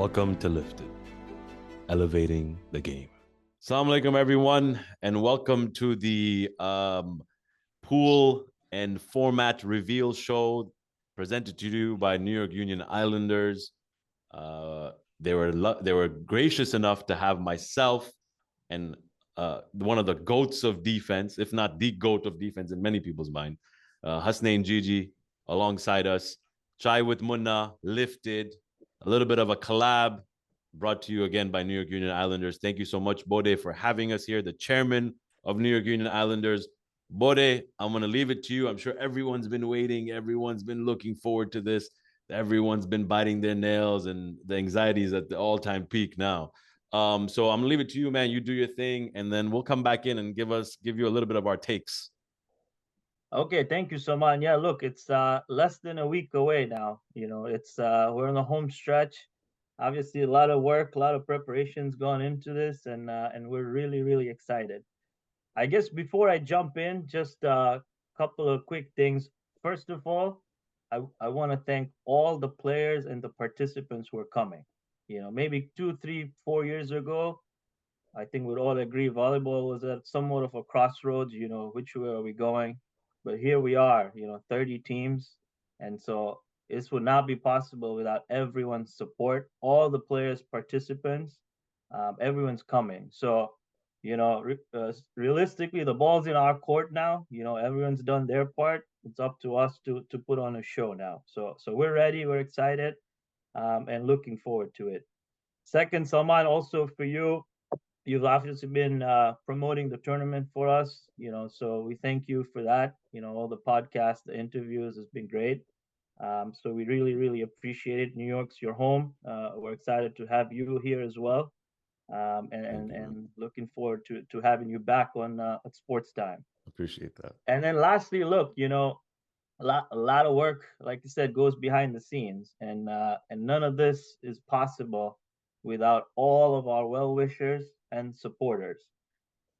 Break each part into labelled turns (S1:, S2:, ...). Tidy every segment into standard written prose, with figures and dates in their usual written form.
S1: Welcome to Lifted, elevating the game. Assalamu alaikum, everyone, and welcome to the pool and format reveal show presented to you by New York Union Islanders. They were gracious enough to have myself and one of the goats of defense, if not the goat of defense in many people's mind, Hasnane Gigi, alongside us. Chai with Munna, Lifted, a little bit of a collab brought to you again by New York Union Islanders. Thank you so much, Bode, for having us here, the chairman of New York Union Islanders. Bode, I'm going to leave it to you. I'm sure everyone's been waiting. Everyone's been looking forward to this. Everyone's been biting their nails, and the anxiety is at the all-time peak now. So I'm gonna leave it to you, man. You do your thing, and then we'll come back in and give you a little bit of our takes.
S2: Okay, thank you so much. Yeah, look, it's less than a week away now. It's we're in the home stretch. Obviously, a lot of work, a lot of preparations gone into this, and we're really, really excited. I guess before I jump in, just a couple of quick things. First of all, I want to thank all the players and the participants who are coming. Maybe 2, 3, 4 years ago, I think we'd all agree volleyball was at somewhat of a crossroads, which way are we going? But here we are, 30 teams. And so this would not be possible without everyone's support, all the players, participants, everyone's coming. So, realistically, the ball's in our court now. Everyone's done their part. It's up to us to put on a show now. So we're ready, we're excited, and looking forward to it. Second, Salman, also for you, you've obviously been promoting the tournament for us, so we thank you for that. All the podcasts, the interviews has been great. So we really, really appreciate it. New York's your home. We're excited to have you here as well, and looking forward to having you back on at Sports Time.
S1: Appreciate that.
S2: And then lastly, look, a lot of work, like you said, goes behind the scenes, and none of this is possible without all of our well wishers and supporters.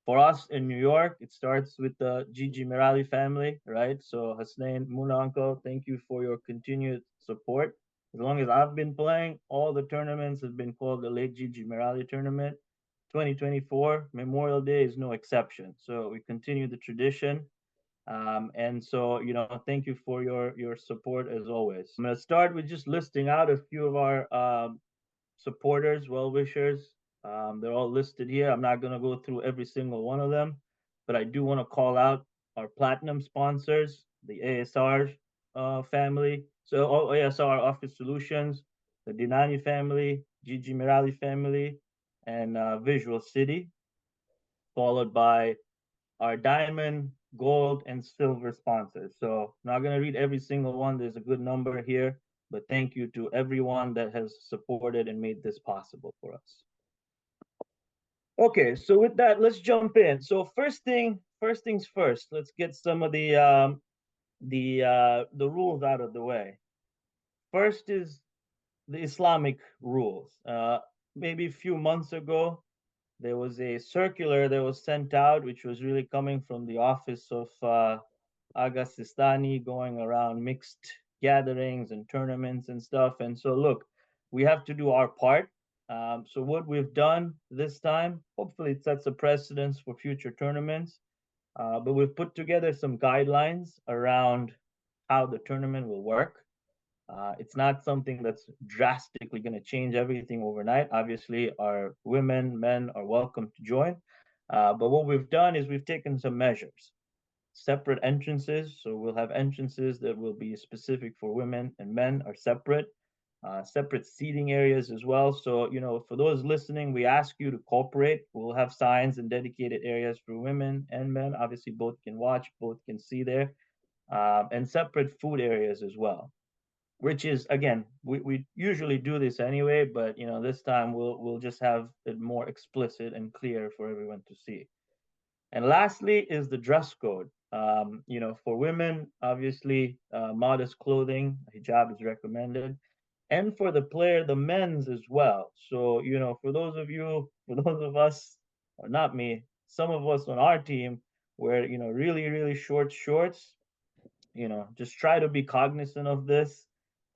S2: For us in New York, it starts with the Gigi Merali family, right? So Hasnain, Muna uncle, thank you for your continued support. As long as I've been playing, all the tournaments have been called the late Gigi Merali tournament. 2024 Memorial Day is no exception. So we continue the tradition, and so, thank you for your support as always. I'm gonna start with just listing out a few of our supporters, well wishers. They're all listed here. I'm not gonna go through every single one of them, but I do want to call out our platinum sponsors, the ASR family. So all ASR Office Solutions, the Dinani family, Gigi Mirali family, and Visual City, followed by our diamond, gold, and silver sponsors. So I'm not going to read every single one. There's a good number here, but thank you to everyone that has supported and made this possible for us. Okay, so with that, let's jump in. So first things first. Let's get some of the rules out of the way. First is the Islamic rules. Maybe a few months ago, there was a circular that was sent out, which was really coming from the office of Aga Sistani, going around mixed gatherings and tournaments and stuff. And so, look, we have to do our part. So, what we've done this time, hopefully, it sets a precedence for future tournaments. But we've put together some guidelines around how the tournament will work. It's not something that's drastically going to change everything overnight. Obviously, our women, men are welcome to join. But what we've done is we've taken some measures. Separate entrances. So we'll have entrances that will be specific for women and men are separate. Separate seating areas as well. So, for those listening, we ask you to cooperate. We'll have signs and dedicated areas for women and men. Obviously, both can watch, both can see there, and separate food areas as well, which is, again, we usually do this anyway, but this time we'll just have it more explicit and clear for everyone to see. And lastly is the dress code. For women, obviously, modest clothing, hijab is recommended, and for the player, the men's as well. So for those of us, or not me, some of us on our team wear really, really short shorts. Just try to be cognizant of this.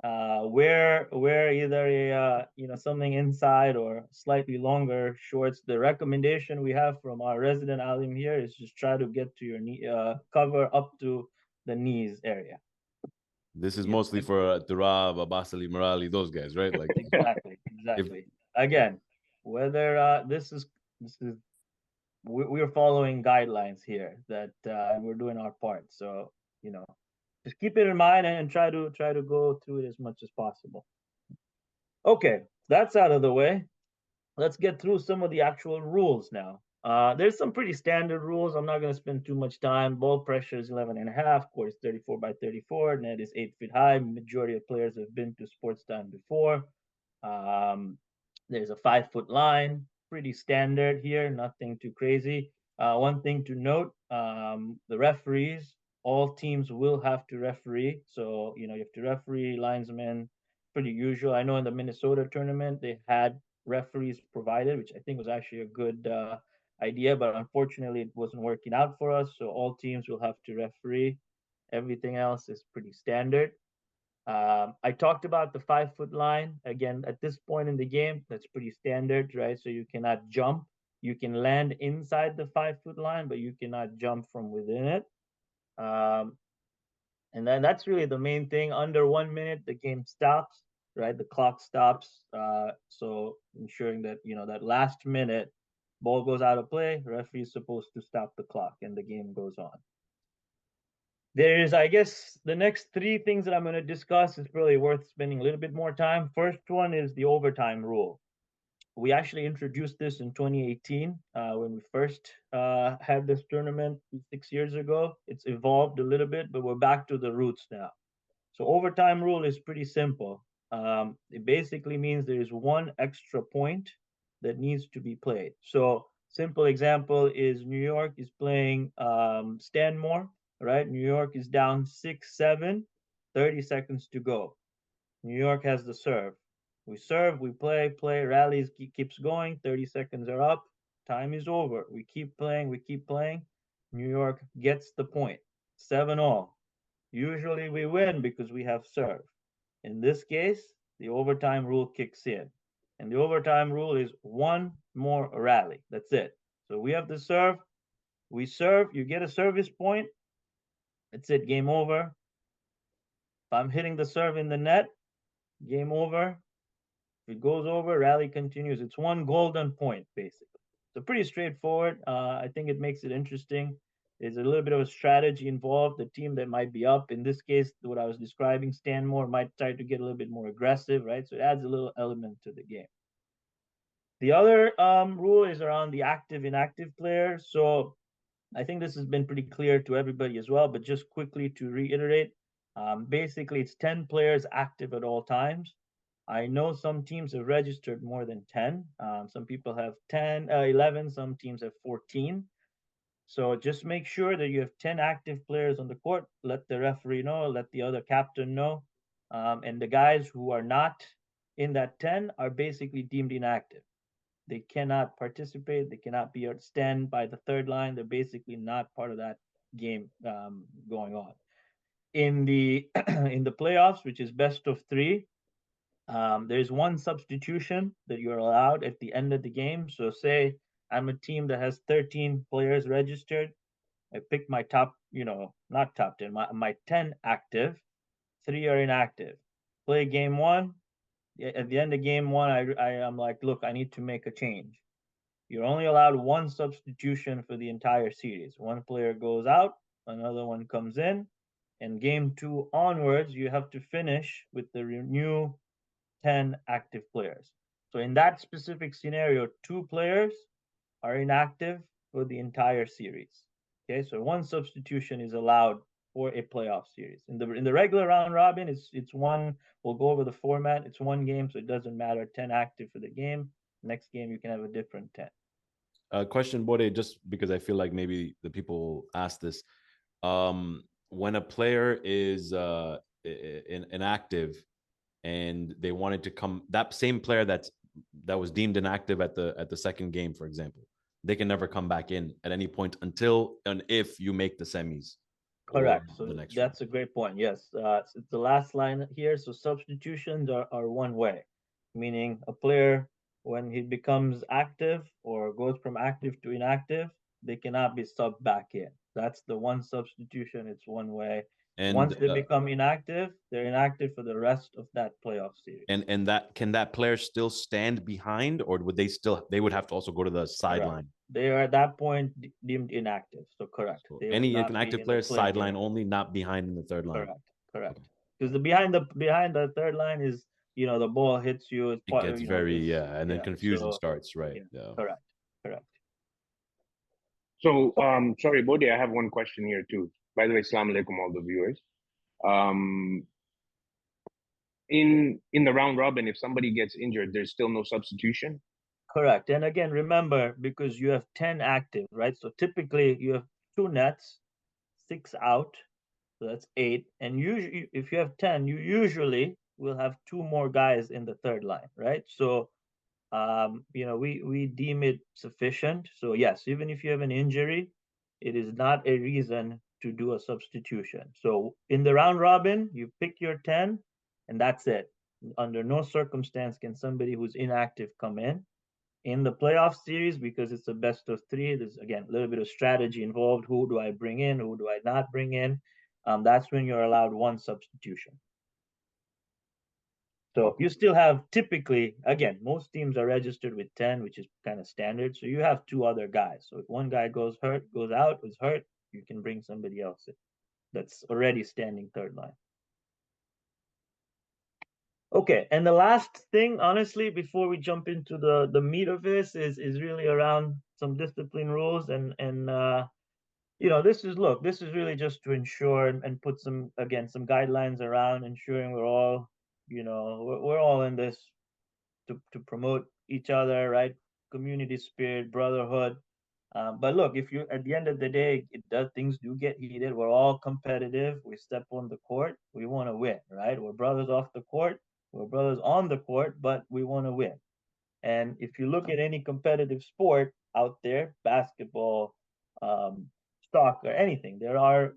S2: wear either a something inside or slightly longer shorts. The recommendation we have from our resident alim here is just try to get to your knee, cover up to the knees area.
S1: This is mostly for Turab, Abbasali, Merali, those guys, right? Like
S2: exactly.
S1: if
S2: Again, whether this is we're following guidelines here that and we're doing our part. So just keep it in mind and try to go through it as much as possible. Okay, that's out of the way. Let's get through some of the actual rules now. There's some pretty standard rules. I'm not going to spend too much time. Ball pressure is 11 and a half. Court is 34 by 34. Net is 8 feet high. Majority of players have been to sports time before. Um, there's a 5 foot line. Pretty standard here. Nothing too crazy. One thing to note: the referees. All teams will have to referee. So you have to referee linesmen. Pretty usual. I know in the Minnesota tournament they had referees provided, which I think was actually a good idea, but unfortunately it wasn't working out for us. So all teams will have to referee. Everything else is pretty standard. I talked about the 5 foot line. Again, at this point in the game, that's pretty standard, right? So you cannot jump. You can land inside the 5 foot line, but you cannot jump from within it. Um, and then that's really the main thing. Under 1 minute, the game stops, right? The clock stops. So ensuring that that last minute, ball goes out of play. Referee is supposed to stop the clock, and the game goes on. There's, I guess, the next three things that I'm going to discuss is probably worth spending a little bit more time. First one is the overtime rule. We actually introduced this in 2018 when we first had this tournament 6 years ago. It's evolved a little bit, but we're back to the roots now. So overtime rule is pretty simple. It basically means there is one extra point that needs to be played. So simple example is New York is playing Stanmore, right? New York is down 6-7, 30 seconds to go. New York has the serve. We serve, we play, rallies keeps going, 30 seconds are up, time is over. We keep playing, we keep playing. New York gets the point. 7-all. Usually we win because we have serve. In this case, the overtime rule kicks in. And the overtime rule is one more rally. That's it. So we have the serve. We serve. You get a service point. That's it. Game over. If I'm hitting the serve in the net, game over. If it goes over, rally continues. It's one golden point, basically. So pretty straightforward. I think it makes it interesting. There's a little bit of a strategy involved. The team that might be up, in this case, what I was describing, Stanmore might try to get a little bit more aggressive, right? So it adds a little element to the game. The other rule is around the active inactive players. So I think this has been pretty clear to everybody as well, but just quickly to reiterate, basically it's 10 players active at all times. I know some teams have registered more than 10. Some people have 10, 11, some teams have 14. So just make sure that you have 10 active players on the court. Let the referee know, let the other captain know. And the guys who are not in that 10 are basically deemed inactive. They cannot participate. They cannot be stand by the third line. They're basically not part of that game going on. In the in the playoffs, which is best of three, there's one substitution that you're allowed at the end of the game. So say I'm a team that has 13 players registered. I pick my top, not top 10, my 10 active, 3 are inactive. Play game one. At the end of game one, I'm like, look, I need to make a change. You're only allowed one substitution for the entire series. One player goes out, another one comes in, and game two onwards, you have to finish with the new 10 active players. So in that specific scenario, 2 players are inactive for the entire series. Okay, so one substitution is allowed for a playoff series. In the regular round robin, it's one. We'll go over the format. It's one game, so it doesn't matter. 10 active for the game. Next game, you can have a different 10.
S1: Question, Bode, just because I feel like maybe the people ask this. When a player is inactive and they wanted to come, that same player that was deemed inactive at the second game, for example, they can never come back in at any point until and if you make the semis. or
S2: Correct. So
S1: the next round?
S2: that's a great point. Yes, it's the last line here. So substitutions are one way, meaning a player, when he becomes active or goes from active to inactive, they cannot be subbed back in. That's the one substitution. It's one way.
S1: And
S2: Once they become inactive, they're inactive for the rest of that playoff series.
S1: and that can that player still stand behind, or would they would have to also go to the
S2: Correct.
S1: sideline?
S2: They are at that point deemed inactive. So correct.
S1: So
S2: They would
S1: any
S2: not be
S1: inactive
S2: in the
S1: player
S2: playing
S1: sideline
S2: area.
S1: only, not behind in the third line.
S2: Correct. Correct.
S1: Okay.
S2: Because behind the third line is, the ball hits you. It's
S1: It
S2: part,
S1: gets very,
S2: is,
S1: yeah, and then
S2: yeah.
S1: confusion
S2: So
S1: starts, right?
S2: yeah.
S1: Yeah.
S2: Correct. Correct.
S3: So, sorry, Bode, I have one question here too. By the way, Assalamu alaikum, all the viewers. Um, in the round robin, if somebody gets injured, there's still no substitution.
S2: Correct. And again, remember, because you have 10 active, right? So typically you have two nets, six out. So that's eight. And usually, if you have 10, you usually will have two more guys in the third line, right? So, we deem it sufficient. So, yes, even if you have an injury, it is not a reason to do a substitution. So, in the round robin, you pick your 10, and that's it. Under no circumstance can somebody who's inactive come in. In the playoff series, because it's a best of three, there's again a little bit of strategy involved. Who do I bring in? Who do I not bring in? That's when you're allowed one substitution. So you still have, typically, again, most teams are registered with 10, which is kind of standard. So you have two other guys. So if one guy goes out, is hurt, you can bring somebody else in that's already standing third line. Okay, and the last thing, honestly, before we jump into the meat of this, is really around some discipline rules, and this is really just to ensure and put some guidelines around ensuring we're all, we're all in this to promote each other, right? Community spirit, brotherhood. But look, if you, at the end of the day, things do get heated. We're all competitive. We step on the court. We want to win, right? We're brothers off the court. We're brothers on the court, but we want to win. And if you look at any competitive sport out there, basketball, soccer, anything, there are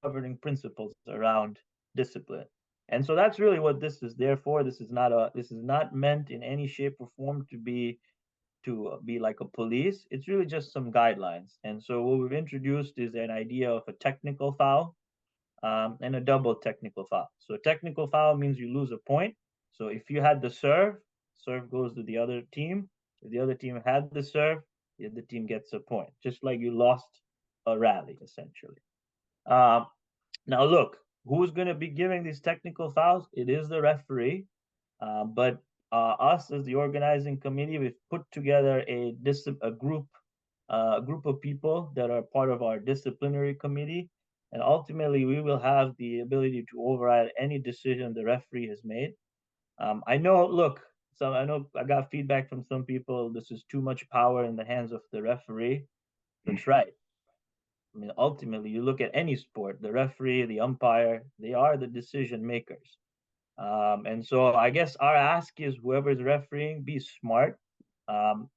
S2: governing principles around discipline. And so that's really what this is there for. This is not meant in any shape or form to be like a police. It's really just some guidelines. And so what we've introduced is an idea of a technical foul, and a double technical foul. So a technical foul means you lose a point. So if you had the serve goes to the other team. If the other team had the serve, the other team gets a point, just like you lost a rally, essentially. Now, look, who's going to be giving these technical fouls? It is the referee. But us as the organizing committee, we've put together a group of people that are part of our disciplinary committee, and ultimately we will have the ability to override any decision the referee has made. I know, look, so I know I got feedback from some people. This is too much power in the hands of the referee. That's right. I mean, ultimately, you look at any sport, the referee, the umpire, they are the decision makers. And so I guess our ask is whoever's refereeing, be smart. Um,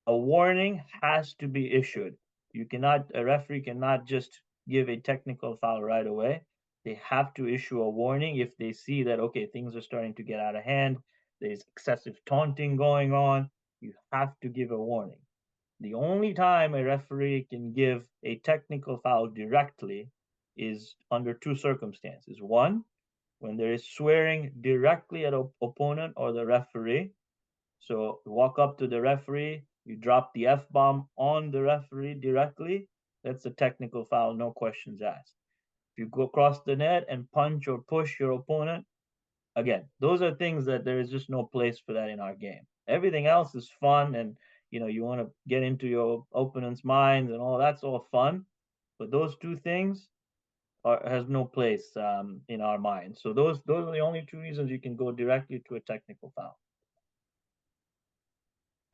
S2: a warning has to be issued. A referee cannot just give a technical foul right away. They have to issue a warning if they see that, okay, things are starting to get out of hand, there's excessive taunting going on. You have to give a warning. The only time a referee can give a technical foul directly is under two circumstances. One, when there is swearing directly at an opponent or the referee. So you walk up to the referee, you drop the F bomb on the referee directly. That's a technical foul, no questions asked. If you go across the net and punch or push your opponent, again, those are things that there is just no place for that in our game. Everything else is fun, and you want to get into your opponent's minds and all that's all fun. But those two things has no place in our minds. So those are the only two reasons you can go directly to a technical foul.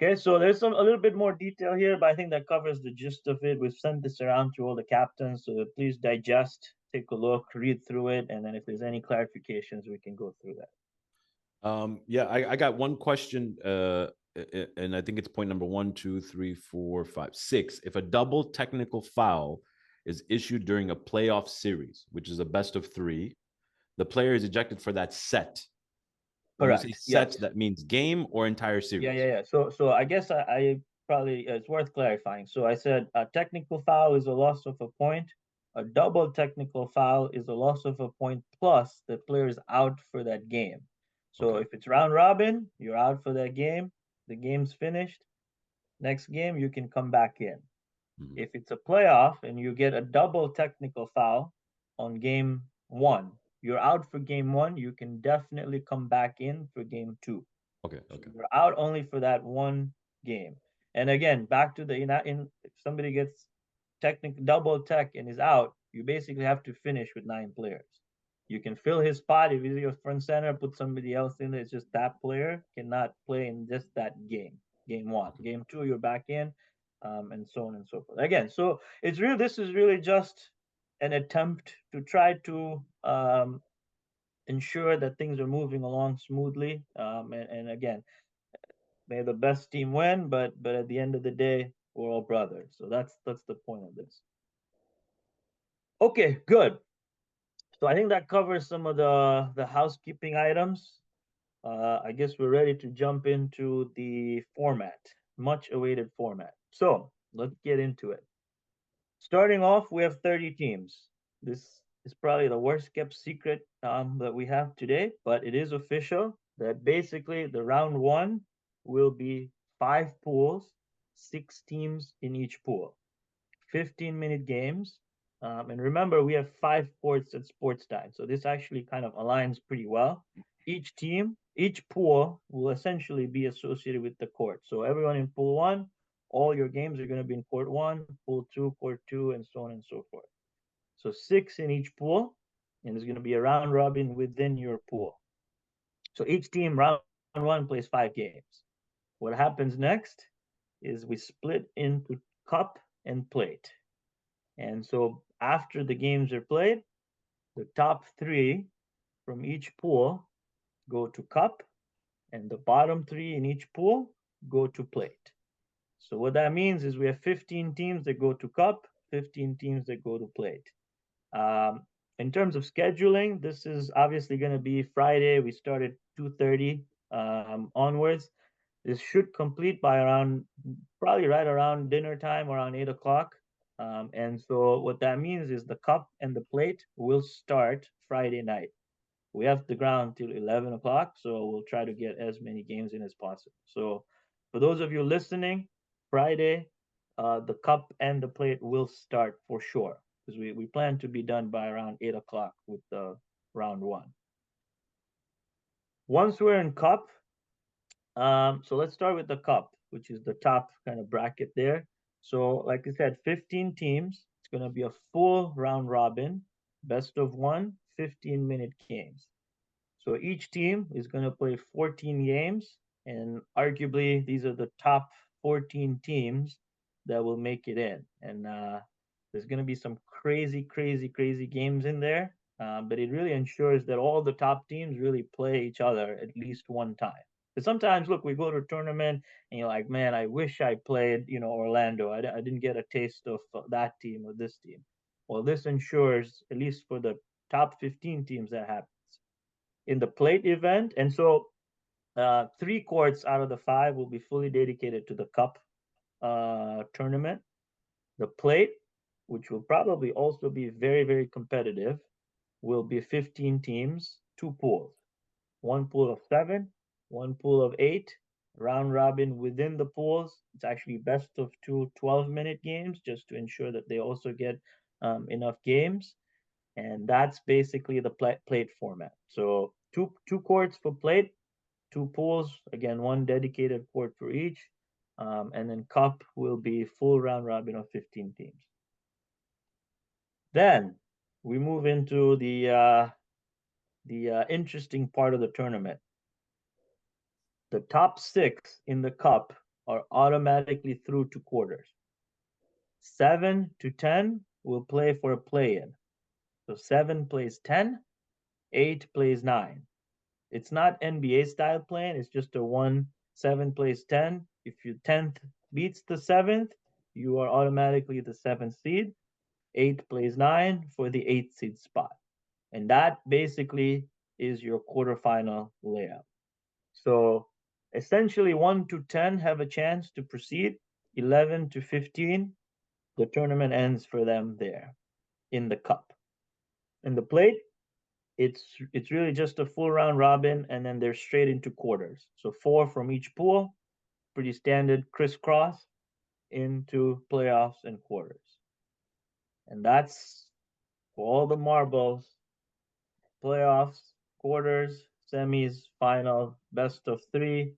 S2: Okay, so there's a little bit more detail here, but I think that covers the gist of it. We've sent this around to all the captains, so please digest, take a look, read through it, and then if there's any clarifications, we can go through that.
S1: Yeah, I got one question, and I think it's point number 1, 2, 3, 4, 5, 6. If a double technical foul is issued during a playoff series, which is a best of 3, the player is ejected for that set. When
S2: Correct.
S1: you say set,
S2: Yes.
S1: that means game or entire series?
S2: Yeah. So I guess I probably it's worth clarifying. So I said a technical foul is a loss of a point. A double technical foul is a loss of a point plus the player is out for that game. So
S1: Okay.
S2: if it's round robin, you're out for that game. The game's finished. Next game, you can come back in.
S1: Mhm.
S2: If it's a playoff and you get a double technical foul on game 1, you're out for game 1. You can definitely come back in for game 2.
S1: Okay.
S2: So
S1: Okay.
S2: you're out only for that one game. And again, back to the if somebody gets technical double tech and is out, you basically have to finish with 9 players. You can fill his spot if he's your front center, put somebody else in there. It's just that player cannot play in just that game. Game 1, game 2, you're back in, and so on and so forth. Again, so it's really this is really just an attempt to try to ensure that things are moving along smoothly. And again, may the best team win, but at the end of the day, we're all brothers. So that's the point of this. Okay, good. So I think that covers some of the housekeeping items. I guess we're ready to jump into the format, much awaited format. So let's get into it. Starting off, we have 30 teams. This is probably the worst kept secret that we have today, but it is official that basically the round 1 will be 5 pools, 6 teams in each pool, 15-minute games. And remember, we have 5 courts at sports time. So this actually kind of aligns pretty well. Each pool will essentially be associated with the court. So everyone in pool 1, all your games are going to be in court 1, pool 2, court 2, and so on and so forth. So 6 in each pool, and there's going to be a round robin within your pool. So each team, round 1, plays 5 games. What happens next is we split into cup and plate. And so after the games are played, the top 3 from each pool go to cup, and the bottom 3 in each pool go to plate. So what that means is we have 15 teams that go to cup, 15 teams that go to plate. In terms of scheduling, this is obviously going to be Friday. We start at 2:30 onwards. This should complete by around probably right around dinner time, around 8 o'clock. And so what that means is the cup and the plate will start Friday night. We have the ground till 11 o'clock, so we'll try to get as many games in as possible. So for those of you listening, Friday, the cup and the plate will start for sure because we plan to be done by around 8 o'clock with the round 1. Once we're in cup, so let's start with the cup, which is the top kind of bracket there. So like I said, 15 teams. It's going to be a full round robin, best of 1, 15-minute games. So each team is going to play 14 games, and arguably these are the top 14 teams that will make it in. And there's going to be some crazy games in there, but it really ensures that all the top teams really play each other at least one time. Because sometimes, look, we go to a tournament and you're like, man, I wish I played, Orlando. I didn't get a taste of that team or this team. Well, this ensures, at least for the top 15 teams, that happens in the plate event. And so 3 courts out of the 5 will be fully dedicated to the cup tournament. The plate, which will probably also be very competitive, will be 15 teams, 2 pools, 1 pool of 7, 1 pool of 8, round robin within the pools. It's actually best of 2 12-minute games just to ensure that they also get enough games. And that's basically the plate format. So two courts for plate, 2 pools, again, 1 dedicated court for each. And then cup will be full round robin of 15 teams. Then we move into the interesting part of the tournament. The top 6 in the cup are automatically through to quarters. 7 to 10 will play for a play-in. So 7 plays 10, 8 plays 9. It's not NBA style playing. It's just a 1-7 plays 10. If your 10th beats the 7th, you are automatically the 7th seed. 8 plays 9 for the 8th seed spot. And that basically is your quarterfinal layout. So essentially 1 to 10 have a chance to proceed. 11 to 15, the tournament ends for them there in the cup. In the plate, it's really just a full round robin, and then they're straight into quarters. So 4 from each pool, pretty standard crisscross into playoffs and quarters. And that's for all the marbles, playoffs, quarters, semis, final, best of 3.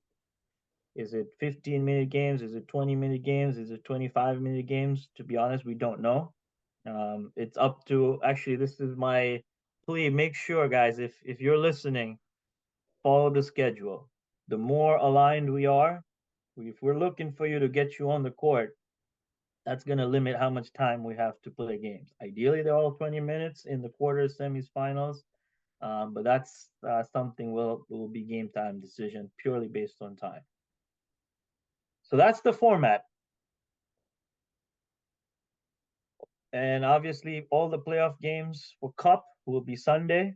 S2: Is it 15-minute games? Is it 20-minute games? Is it 25-minute games? To be honest, we don't know. It's up to, actually, this is my plea. Make sure, guys, if you're listening, follow the schedule. The more aligned we are, if we're looking for you to get you on the court, that's going to limit how much time we have to play games. Ideally, they're all 20 minutes in the quarters, semis, finals. But that's something will be game time decision purely based on time. So that's the format. And obviously, all the playoff games for Cup will be Sunday,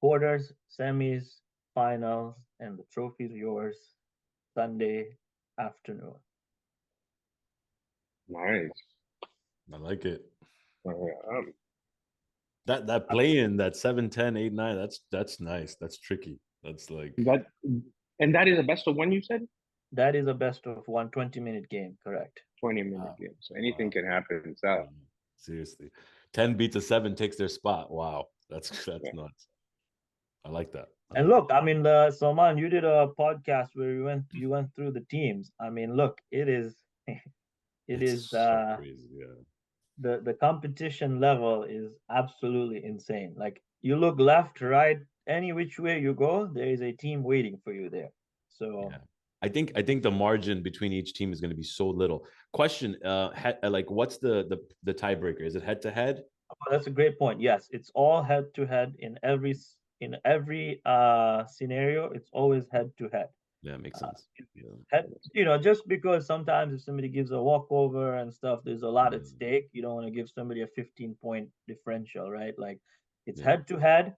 S2: quarters, semis, finals, and the trophy is yours Sunday afternoon.
S3: Nice.
S1: I like it.
S3: Um,
S1: That play in that 7, 10, 8, 9, that's nice. That's tricky. That's like
S3: that and that is a best of one, you said?
S2: That is a best of 1 20-minute game, correct?
S3: 20-minute
S1: wow.
S3: game. So anything
S1: Wow.
S3: can happen. So
S1: Seriously. 10 beats a 7 takes their spot. Wow. That's
S3: yeah.
S1: nuts. I like that.
S2: And look, I mean, Salman, you did a podcast where you went through the teams. I mean, look, it is
S1: It's so crazy. Yeah.
S2: the competition level is absolutely insane. Like you look left, right, any which way you go, there is a team waiting for you there. So
S1: Yeah. I think the margin between each team is going to be so little. Question, like what's the tiebreaker? Is it head to head?
S2: oh, that's a great point. Yes, it's all head to head in every scenario. It's always head to head.
S1: Yeah, makes sense. Yeah.
S2: Head, just because sometimes if somebody gives a walkover and stuff, there's a lot at
S1: Yeah.
S2: stake. You don't want to give somebody a 15-point differential, right? Like it's
S1: Yeah.
S2: head to head.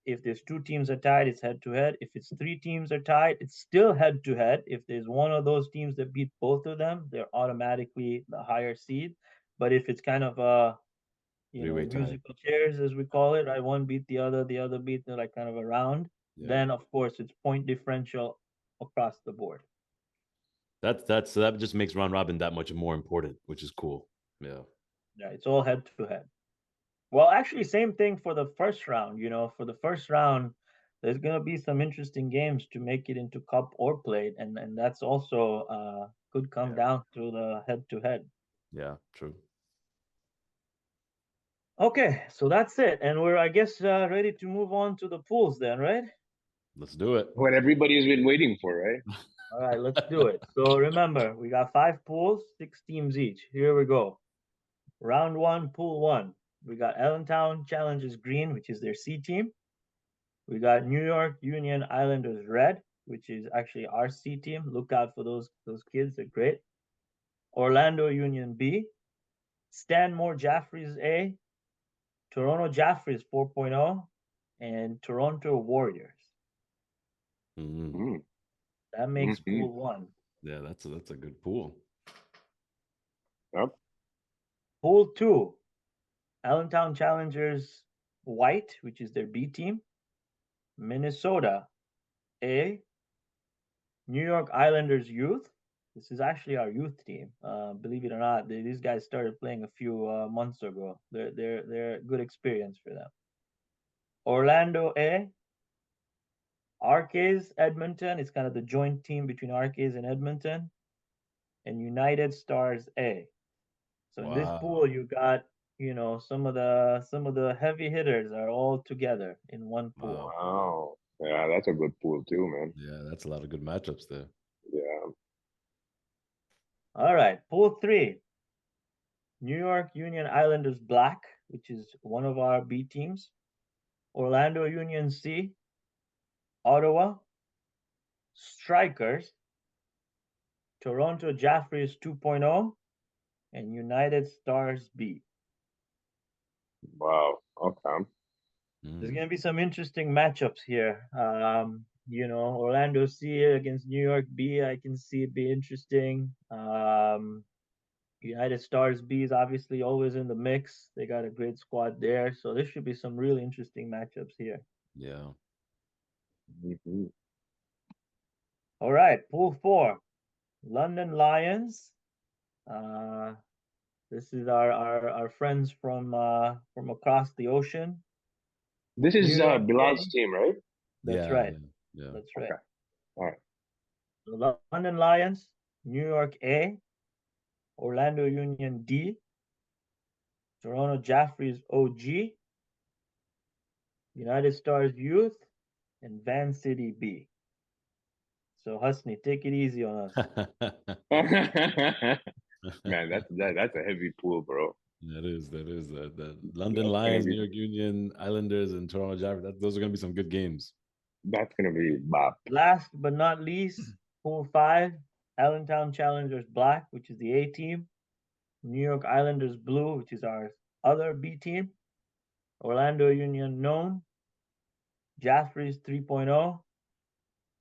S2: If there's 2 teams are tied, it's head to head. If it's 3 teams are tied, it's still head to head. If there's one of those teams that beat both of them, they're automatically the higher seed. But if it's kind of a
S1: Three-way tie.
S2: musical chairs as we call it, right? One beat the other beat the like kind of a round.
S1: Yeah.
S2: Then of course it's point differential across the board.
S1: That just makes round robin that much more important, which is cool. Yeah.
S2: Yeah, it's all head to head. Well, actually, same thing for the first round. For the first round, there's gonna be some interesting games to make it into cup or plate, and that's also could come
S1: Yeah.
S2: down to the head to head.
S1: Yeah, true.
S2: Okay, so that's it, and we're I guess ready to move on to the pools then, right?
S1: Let's do it.
S3: What everybody's been waiting for, right?
S2: All right, let's do it. So remember, we got 5 pools, 6 teams each. Here we go. Round 1, pool 1. We got Allentown Challengers Green, which is their C team. We got New York Union Islanders Red, which is actually our C team. Look out for those kids; they're great. Orlando Union B, Stanmore Jaffrey's A, Toronto Jaffrey's 4.0, and Toronto Warriors.
S1: Mm.
S3: Mm.
S2: That makes
S3: Mhm.
S2: pool 1.
S1: Yeah, that's a good pool.
S3: Yep.
S2: Pool 2, Allentown Challengers White, which is their B team. Minnesota A, New York Islanders Youth. This is actually our youth team. Believe it or not, these guys started playing a few months ago. They're good experience for them. Orlando A, Arcays Edmonton. It's kind of the joint team between Arcays and Edmonton, and United Stars A. So in this pool,
S1: Wow.
S2: you got some of the heavy hitters are all together in one pool.
S1: Wow.
S3: Wow. Yeah, that's a good pool too, man.
S1: Yeah, that's a lot of good matchups there.
S3: Yeah.
S2: All right, pool 3. New York Union Islanders Black, which is one of our B teams. Orlando Union C, Ottawa, Strikers, Toronto Jaffrey's 2.0, and United Stars B.
S3: Wow. Okay.
S2: There's going to be some interesting matchups here. Orlando C against New York B. I can see it be interesting. United Stars B is obviously always in the mix. They got a great squad there, so there should be some really interesting matchups here.
S1: Yeah.
S3: Mhm.
S2: All right, Pool 4, London Lions. Uh, this is our friends from across the ocean.
S3: This
S2: New
S3: is
S2: York
S3: Bilal's
S2: A.
S3: team, right?
S2: That's
S1: Yeah.
S2: right.
S1: Yeah.
S2: That's
S3: Okay.
S2: right.
S3: All right.
S2: So London Lions, New York A, Orlando Union D, Toronto Jaffrey's OG, United Stars Youth, and Van City B. So Husney, take it easy on us.
S3: Man, that's a heavy pool, bro.
S1: That is the London
S3: That's gonna
S1: Lions,
S3: be
S1: New York Union, Islanders, and Toronto Jaffrey. Those are going to be some good games.
S3: that's gonna be bop.
S2: Last but not least, Pool 5, Allentown Challengers Black, which is the A team, New York Islanders Blue, which is our other B team, Orlando Union Known, Jaffrey's 3.0,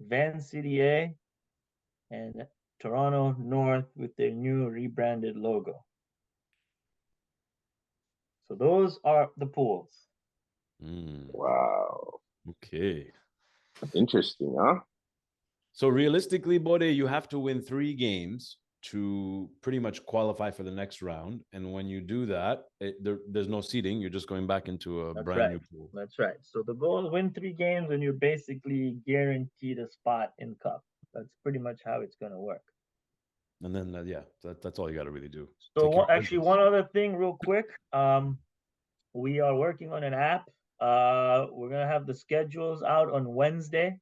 S2: Van City A, and Toronto North with their new rebranded logo. So those are the pools.
S3: Wow.
S1: Okay.
S3: Interesting, huh?
S1: So realistically, Bode, you have to win 3 games to pretty much qualify for the next round. And when you do that, there's no seeding. You're just going back into a
S2: That's
S1: brand
S2: right.
S1: new pool.
S2: That's right. So the goal is win 3 games and you're basically guaranteed a spot in Cup. That's pretty much how it's going to work.
S1: And then, that's all you got to really do.
S2: So actually, one other thing real quick. We are working on an app. We're going to have the schedules out on Wednesday.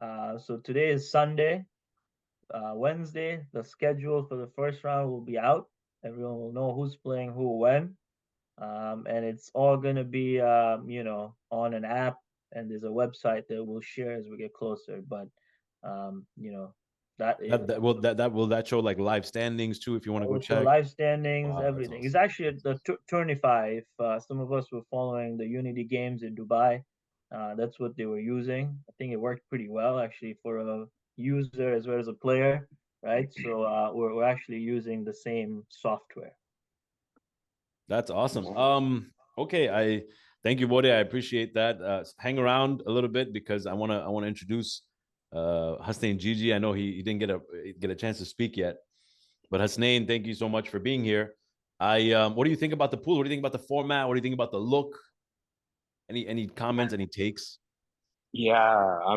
S2: So today is Sunday. Wednesday, the schedule for the first round will be out. Everyone will know who's playing who when. And it's all going to be, on an app, and there's a website that we'll share as we get closer. But, that is
S1: will that show like live standings too if you want to go
S2: show
S1: check?
S2: live standings,
S1: Wow,
S2: everything.
S1: awesome.
S2: It's actually the Tournify. If some of us were following the Unity games in Dubai, that's what they were using. I think it worked pretty well actually for a user as well as a player, right? So we're actually using the same software.
S1: That's awesome. Okay, I thank you, Bode. I appreciate that. Hang around a little bit because I wanna introduce Hasnane Gigi. I know he didn't get a chance to speak yet, but Hasnane, thank you so much for being here. What do you think about the pool? What do you think about the format? What do you think about the look? Any comments? Any takes?
S3: Yeah, I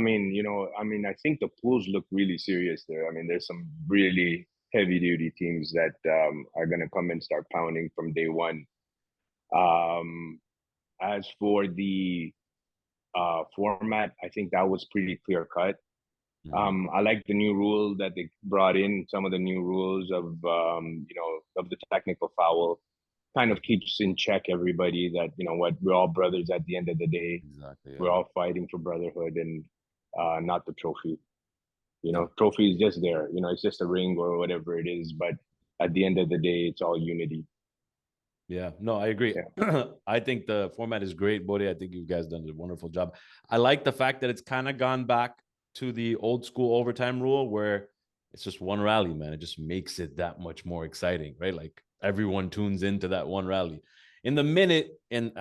S3: think the pools look really serious there. I mean, there's some really heavy duty teams that are gonna come and start pounding from day one. As for the format, I think that was pretty clear cut. I like the new rule that they brought in. Some of the new rules of of the technical foul kind of keeps in check everybody that what we're all brothers at the end of the day.
S1: Exactly. Yeah.
S3: We're all fighting for brotherhood and not the trophy.
S1: Yeah.
S3: Trophy is just there. It's just a ring or whatever it is. But at the end of the day, it's all unity.
S1: Yeah, no, I agree.
S3: Yeah.
S1: I think the format is great, Bode. I think you guys done a wonderful job. I like the fact that it's kind of gone back to the old school overtime rule where it's just one rally, man. It just makes it that much more exciting, right? Like everyone tunes into that one rally. In the minute, and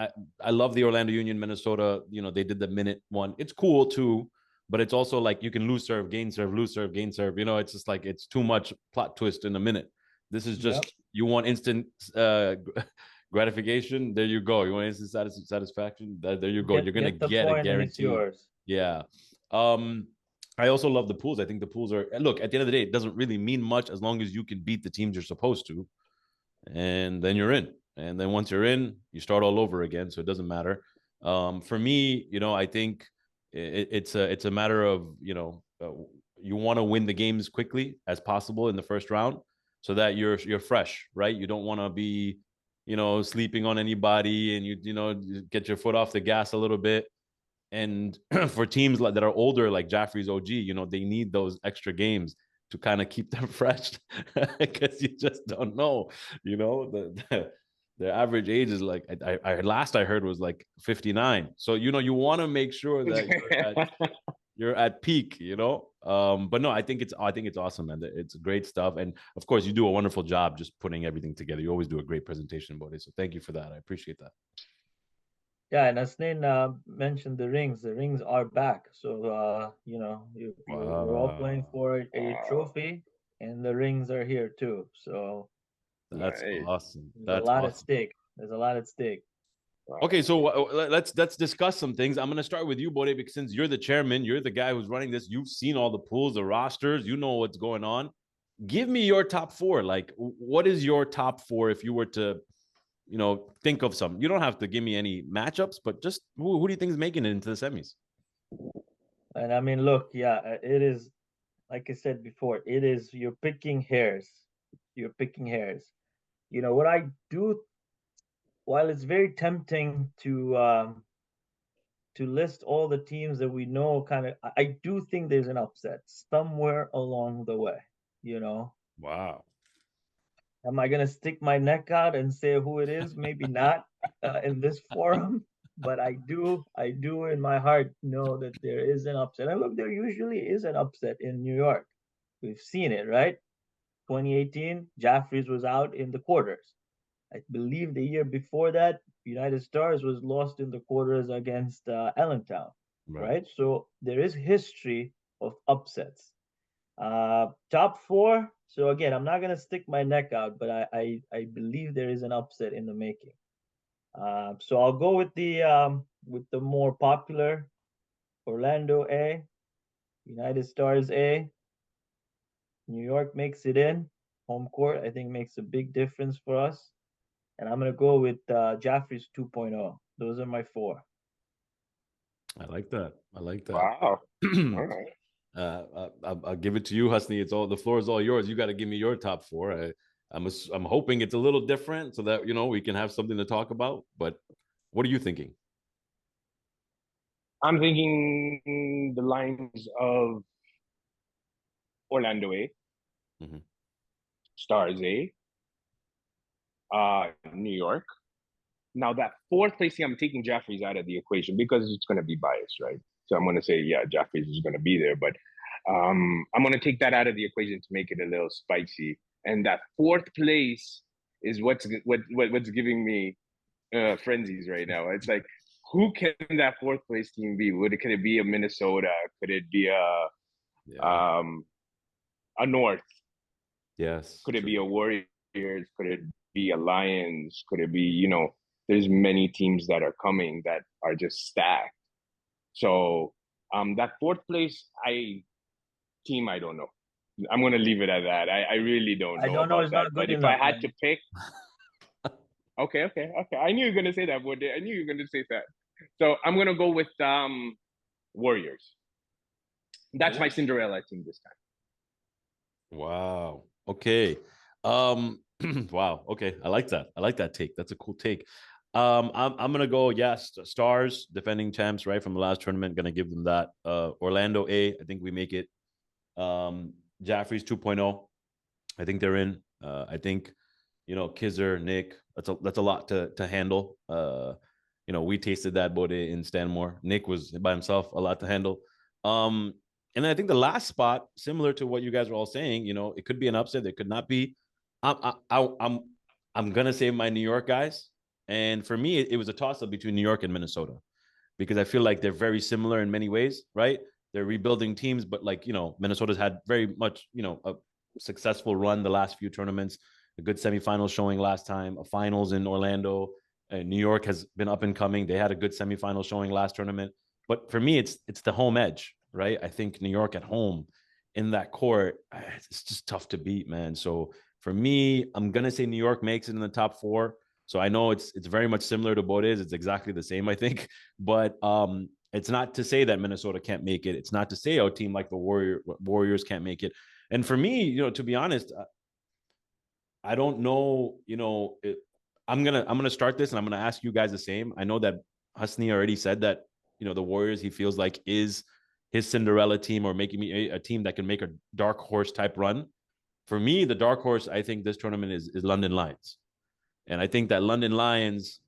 S1: I love the Orlando Union, Minnesota, they did the minute one. It's cool too, but it's also like you can lose serve, gain serve, lose serve, gain serve. It's just like it's too much plot twist in a minute. This is just you want instant gratification. There you go. You want instant satisfaction. There you go. You're gonna get a guarantee. Yeah. I also love the pools. I think the pools are look at the end of the day. It doesn't really mean much as long as you can beat the teams you're supposed to, and then you're in. And then once you're in, you start all over again. So it doesn't matter. For me, I think it's a matter of you want to win the games quickly as possible in the first round so that you're fresh, right? You don't want to be, sleeping on anybody and you get your foot off the gas a little bit. And for teams that are older, like Jaffrey's OG, they need those extra games. to kind of keep them fresh, because you just don't know, the average age is like, I last I heard was like 59. So, you want to make sure that you're at peak, but no, I think it's awesome, man. It's great stuff. And of course you do a wonderful job just putting everything together. You always do a great presentation, Bode. So thank you for that. I appreciate that.
S2: Yeah, and Hasnane mentioned the rings. The rings are back. So, we're all playing
S1: Wow.
S2: for a trophy, and the rings are here too. So
S1: That's
S3: Nice.
S1: awesome.
S2: there's
S1: That's
S2: a lot
S1: awesome.
S2: at stake. There's a lot at stake.
S1: Okay, so let's discuss some things. I'm going to start with you, Bode, because since you're the chairman, you're the guy who's running this. You've seen all the pools, the rosters. You know what's going on. Give me your top four. Like, what is your top four if you were to, think of some? You don't have to give me any matchups, but just who do you think is making it into the semis?
S2: And I mean, look, yeah, it is, like I said before, it is, you're picking hairs. You're picking hairs. What I do, while it's very tempting to list all the teams that we know, kind of, I do think there's an upset somewhere along the way.
S1: Wow.
S2: Am I gonna stick my neck out and say who it is? Maybe not in this forum, but I do in my heart know that there is an upset. And look, there usually is an upset in New York. We've seen it, right? 2018, Jaffrey's was out in the quarters. I believe the year before that, United Stars was lost in the quarters against Allentown, right? So there is history of upsets. Top four. So again, I'm not gonna stick my neck out, but I believe there is an upset in the making. So I'll go with the more popular Orlando A, United Stars A. New York makes it in. Home court, I think, makes a big difference for us. And I'm gonna go with Jaffrey's 2.0. Those are my four.
S1: I like that.
S3: Wow. All right.
S1: I'll give it to you, Hasni. The floor is all yours. You got to give me your top four. I'm hoping it's a little different so that we can have something to talk about. But what are you thinking?
S3: I'm thinking the lines of Orlando A, Stars A, New York. Now that fourth place team, I'm taking Jaffrey's out of the equation because it's going to be biased, right? So I'm going to say, yeah, Jaffrey's is going to be there, but I'm going to take that out of the equation to make it a little spicy. And that fourth place is what's giving me frenzies right now. It's like, who can that fourth place team be? Could it be a Minnesota? Could it be a North?
S1: Yes.
S3: Could it be a Warriors? Could it be a Lions? Could it be, there's many teams that are coming that are just stacked. So that fourth place team, I don't know. I'm gonna leave it at that. I really don't know.
S2: I don't know. It's not good
S3: but
S2: enough.
S3: If I had to pick, okay. I knew you were gonna say that, Bode. I knew you were gonna say that. So I'm gonna go with Warriors. That's my Cinderella team this time.
S1: Wow. Okay. Wow. Okay. I like that take. That's a cool take. I'm gonna go, yes, Stars, defending champs, right, from the last tournament. Gonna give them that. Orlando A, I think we make it. Jaffrey's 2.0, I think they're in. I think, Kizzer, Nick, that's a lot to handle. We tasted that, Bode, in Stanmore. Nick was by himself, a lot to handle. And then I think the last spot, similar to what you guys are all saying, it could be an upset, it could not be. I'm gonna say my New York guys. And for me, it was a toss-up between New York and Minnesota, because I feel like they're very similar in many ways, right? They're rebuilding teams, but Minnesota's had very much, a successful run the last few tournaments, a good semifinal showing last time, a finals in Orlando. New York has been up and coming. They had a good semifinal showing last tournament. But for me, it's the home edge, right? I think New York at home in that court, it's just tough to beat, man. So for me, I'm going to say New York makes it in the top four. So I know it's very much similar to Bode's. It's exactly the same, I think. But it's not to say that Minnesota can't make it. It's not to say a team like the Warriors can't make it. And for me, to be honest, I don't know, I'm gonna start this and I'm gonna ask you guys the same. I know that Hasni already said that, the Warriors, he feels like, is his Cinderella team or making me a team that can make a dark horse type run. For me, the dark horse, I think this tournament is London Lions. And I think that London Lions,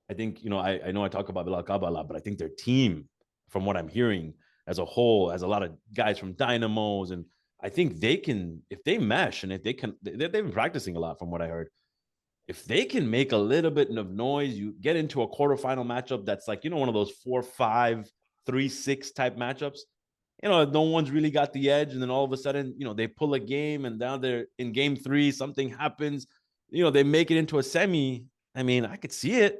S1: I think, I know I talk about Bilal Kaba a lot, but I think their team, from what I'm hearing as a whole, has a lot of guys from Dynamos. And I think they can, if they mesh and if they can, they've been practicing a lot from what I heard. If they can make a little bit of noise, you get into a quarterfinal matchup that's like, one of those 4-5, 3-6 type matchups. No one's really got the edge. And then all of a sudden, they pull a game and down there in game 3, something happens. They make it into a semi. I mean, I could see it.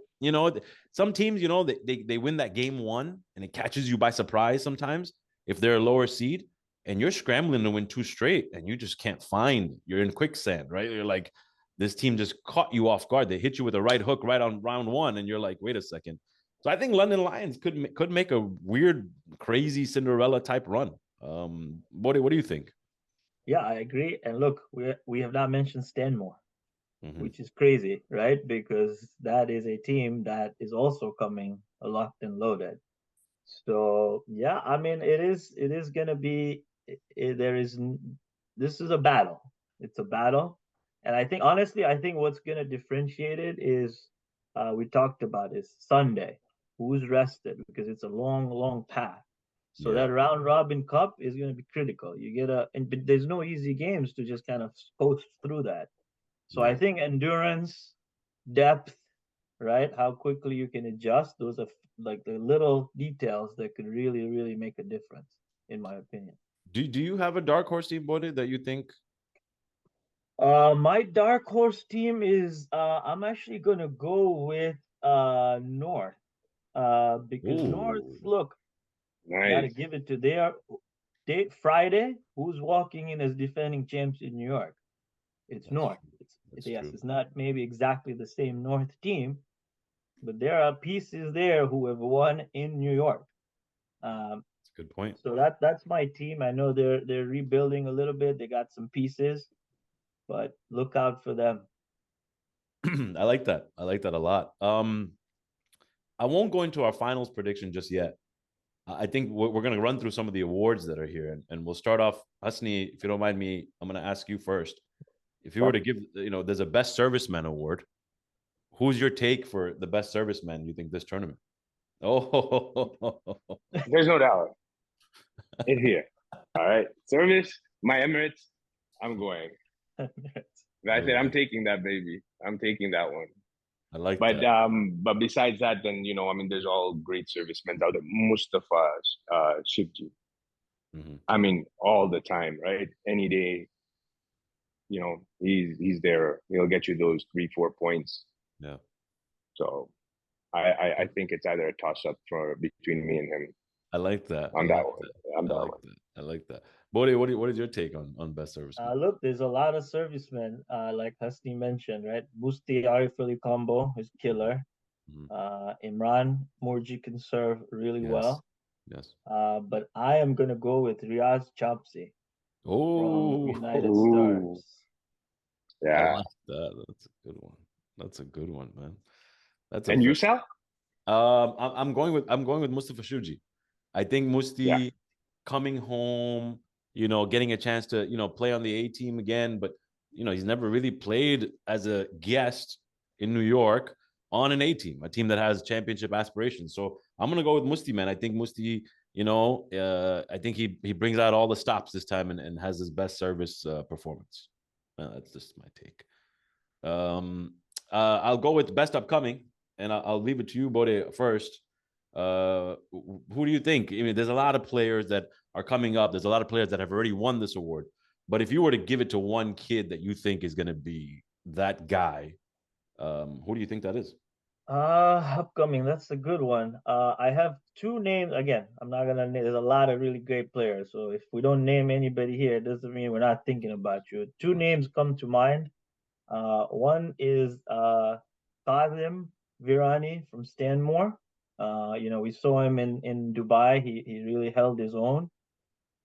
S1: Some teams, they win that game 1 and it catches you by surprise sometimes if they're a lower seed and you're scrambling to win 2 straight and you just can't find, you're in quicksand, right? You're like, this team just caught you off guard. They hit you with a right hook right on round 1 and you're like, wait a second. So I think London Lions could make a weird, crazy Cinderella type run. What do you think?
S2: Yeah, I agree. And look, we have not mentioned Stanmore, which is
S1: Mm-hmm.
S2: crazy, right? Because that is a team that is also coming locked and loaded. So yeah, I mean, it is gonna be this is a battle. It's a battle, and I think honestly, I think what's gonna differentiate it is we talked about is Sunday, who's rested because it's a long, long path. So
S1: Yeah.
S2: that round robin cup is gonna be critical. You get but there's no easy games to just kind of coast through that. So I
S1: Yeah.
S2: think endurance, depth, right? How quickly you can adjust. Those are like the little details that could really, really make a difference, in my opinion.
S1: Do you have a dark horse team, Bode, that you think?
S2: My dark horse team is I'm actually gonna go with North. Because North,
S1: Ooh,
S2: look, gotta
S3: Nice.
S2: give it to Friday. Who's walking in as defending champs in New York? It's
S1: that's
S2: North.
S1: true.
S2: It's
S1: That's
S2: yes,
S1: true.
S2: it's not maybe exactly the same North team, but there are pieces there who have won in New York. Um,
S1: That's a good point.
S2: so that's my team. I know they're rebuilding a little bit. They got some pieces, but look out for them.
S1: I like that. I like that a lot. I won't go into our finals prediction just yet. I think we're going to run through some of the awards that are here, and we'll start off. Hasni, if you don't mind me, I'm going to ask you first. If you were
S2: Sure.
S1: to give, there's a best serviceman award. Who's your take for the best serviceman you think this tournament? Oh,
S3: There's no doubt. It's here. All right. Service, my Emirates, I'm going. I said I'm
S1: okay.
S3: taking that baby. I'm taking that one.
S1: I like
S3: But
S1: that.
S3: besides that, then I mean, there's all great servicemen out there. Mustafa Shibji.
S1: Mhm.
S3: I mean, all the time, right? Any day, he's there. He'll get you those 3-4 points.
S1: Yeah,
S3: So I think it's either a toss up for between me and him
S1: I like that. I
S3: on that
S1: like
S3: one.
S1: that.
S3: On
S1: I
S3: that
S1: like
S3: one.
S1: that. I like that. Bode, what is your take on best serviceman?
S2: Look, there's a lot of servicemen, like Hasni mentioned, right? Musti Arif Ali combo is killer.
S1: Mhm.
S2: Imran Murji can serve really
S1: Yes,
S2: well.
S1: yes.
S2: But I am gonna go with Riaz Chapsi from
S1: Oh,
S2: United
S3: Ooh,
S2: Stars.
S1: I
S3: yeah.
S1: like that. That's a good one. That's a good one, man. That's a
S3: And you,
S1: very.
S3: Sal?
S1: I'm going with Mustafa Shuji. I think
S3: Yeah.
S1: Musti coming home, getting a chance to play on the A team again, but he's never really played as a guest in New York on an A team, a team that has championship aspirations. So I'm gonna go with Musti, man. I think Musti, I think he brings out all the stops this time and has his best service performance. That's just my take. Um, I'll go with best upcoming, and I'll leave it to you, Bode, first. Who do you think? I mean, there's a lot of players that are coming up. There's a lot of players that have already won this award. But if you were to give it to one kid that you think is going to be that guy, who do you think that is?
S2: Upcoming, that's a good one. I have two names. Again, I'm not gonna name, there's a lot of really great players. So if we don't name anybody here, it doesn't mean we're not thinking about you. Two names come to mind. One is Kazim Virani from Stanmore. We saw him in Dubai. He really held his own.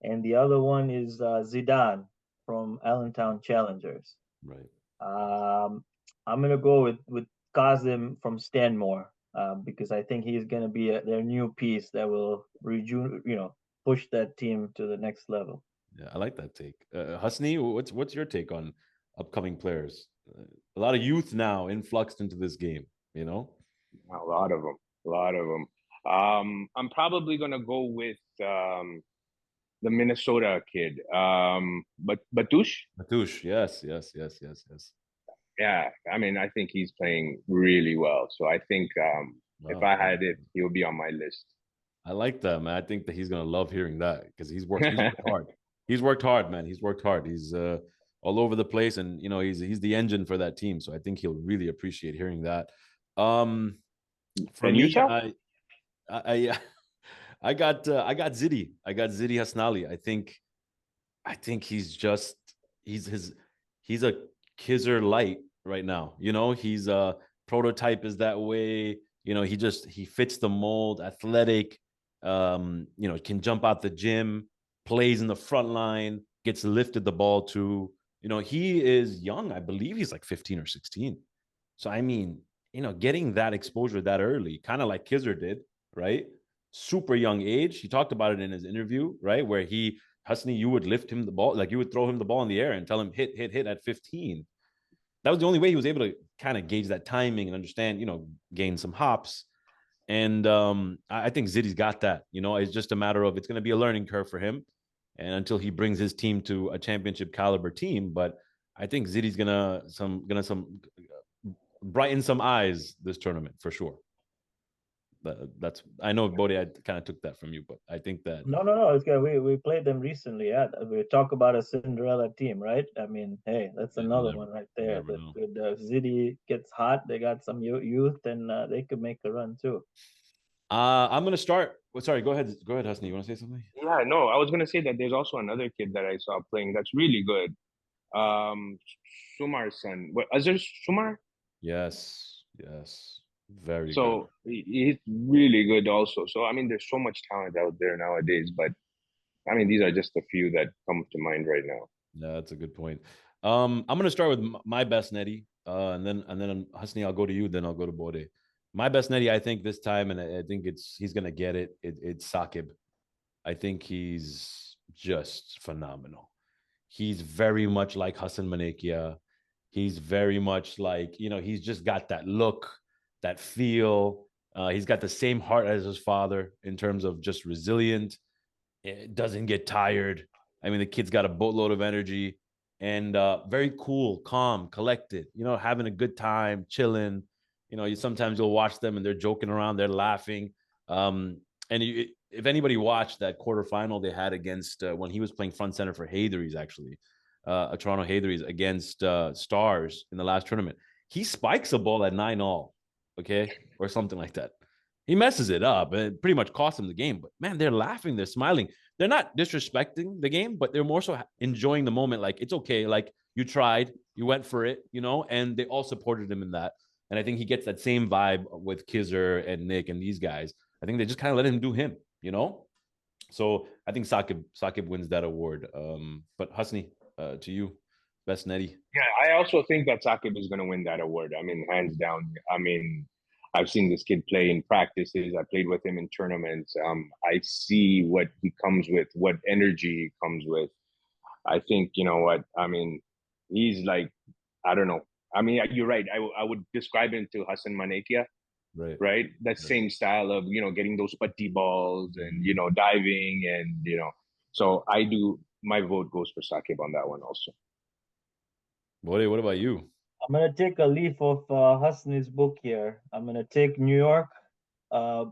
S2: And the other one is Zidane from Allentown Challengers.
S1: Right.
S2: Um, I'm gonna go with Kazim from Stanmore. because I think he's going to be their new piece that will push that team to the next level.
S1: Yeah, I like that take. Hasni, what's your take on upcoming players? A lot of youth now influxed into this game, you know?
S3: A lot of them. A lot of them. I'm probably gonna go with the Minnesota kid, but Batush.
S1: Matush, yes.
S3: Yeah, I mean, I think he's playing really well. So I think if
S1: Wow,
S3: I
S1: wow.
S3: had it, he'll be on my list.
S1: I like that, man. I think that he's gonna love hearing that because he's worked hard. He's worked hard, man. He's worked hard. He's all over the place, and you know he's the engine for that team. So I think he'll really appreciate hearing that. Um, for
S3: And
S1: me,
S3: Utah?
S1: I I got Zidi. I got Zidi Hasnali. I think he's his he's a Kizzer light right now. You know, he's a prototype is that way. You know, he fits the mold, athletic, you know, can jump out the gym, plays in the front line, gets lifted the ball to, you know, he is young. I believe he's like 15 or 16. So I mean, you know, getting that exposure that early, kind of like Kizzer did, right? Super young age. He talked about it in his interview, right? Where Hasni, you would lift him the ball, like you would throw him the ball in the air and tell him hit at 15. That was the only way he was able to kind of gauge that timing and understand, you know, gain some hops. And I think Zidi's got that. You know, it's just a matter of it's going to be a learning curve for him, and until he brings his team to a championship caliber team. But I think Zidi's gonna brighten some eyes this tournament for sure. That's I know Bode, I kind of took that from you, but I think that
S2: No. It's good. We played them recently. Yeah, we talk about a Cinderella team, right? I mean, hey, that's
S1: you
S2: another
S1: never
S2: one right
S1: you
S2: there.
S1: never
S2: That
S1: know.
S2: with Zidi gets hot, they got some youth, and they could make a run too.
S1: I'm gonna start. Well, sorry, go ahead, Hasni. You want to say something?
S3: Yeah, no, I was gonna say that there's also another kid that I saw playing that's really good. Um, Sumar's son. What is there Sumar?
S1: Yes, very good.
S3: So he's really good also. So I mean, there's so much talent out there nowadays, but I mean, these are just a few that come to mind right now.
S1: Yeah, that's a good point. I'm gonna start with my best netty, and then Hasni, I'll go to you, then I'll go to Bode. My best netty, I think this time, and I think he's gonna get it. It's Sakib. I think he's just phenomenal. He's very much like Hassan Manekia. He's very much like, you know, he's just got that look, that feel. He's got the same heart as his father in terms of just resilient. It doesn't get tired. I mean, the kid's got a boatload of energy and very cool, calm, collected, you know, having a good time, chilling. You know, sometimes you'll watch them and they're joking around, they're laughing. And if anybody watched that quarterfinal they had against when he was playing front center for Haytheries, actually, a Toronto Haytheries against Stars in the last tournament, he spikes a ball at 9-all, okay, or something like that. He messes it up and it pretty much costs him the game. But man, they're laughing, they're smiling. They're not disrespecting the game, but they're more so enjoying the moment. Like, it's okay. Like, you tried, you went for it, you know, and they all supported him in that. And I think he gets that same vibe with Kizzer and Nick and these guys. I think they just kind of let him do him, you know? So I think Sakib wins that award. But Hasni, to you, best netty.
S3: Yeah, I also think that Sakib is going to win that award. I mean, hands down. I mean, I've seen this kid play in practices. I played with him in tournaments. I see what he comes with, what energy he comes with. I think, you know what? I mean, he's like, I don't know. I mean, you're right. I would describe him to Hassan Manekia,
S1: Right.
S3: right? That same style of, you know, getting those putty balls and, you know, diving and, you know. So my vote goes for Sakib on that one also.
S1: What about you?
S2: I'm gonna take a leaf of Hasni's book here. I'm gonna take New York. Uh,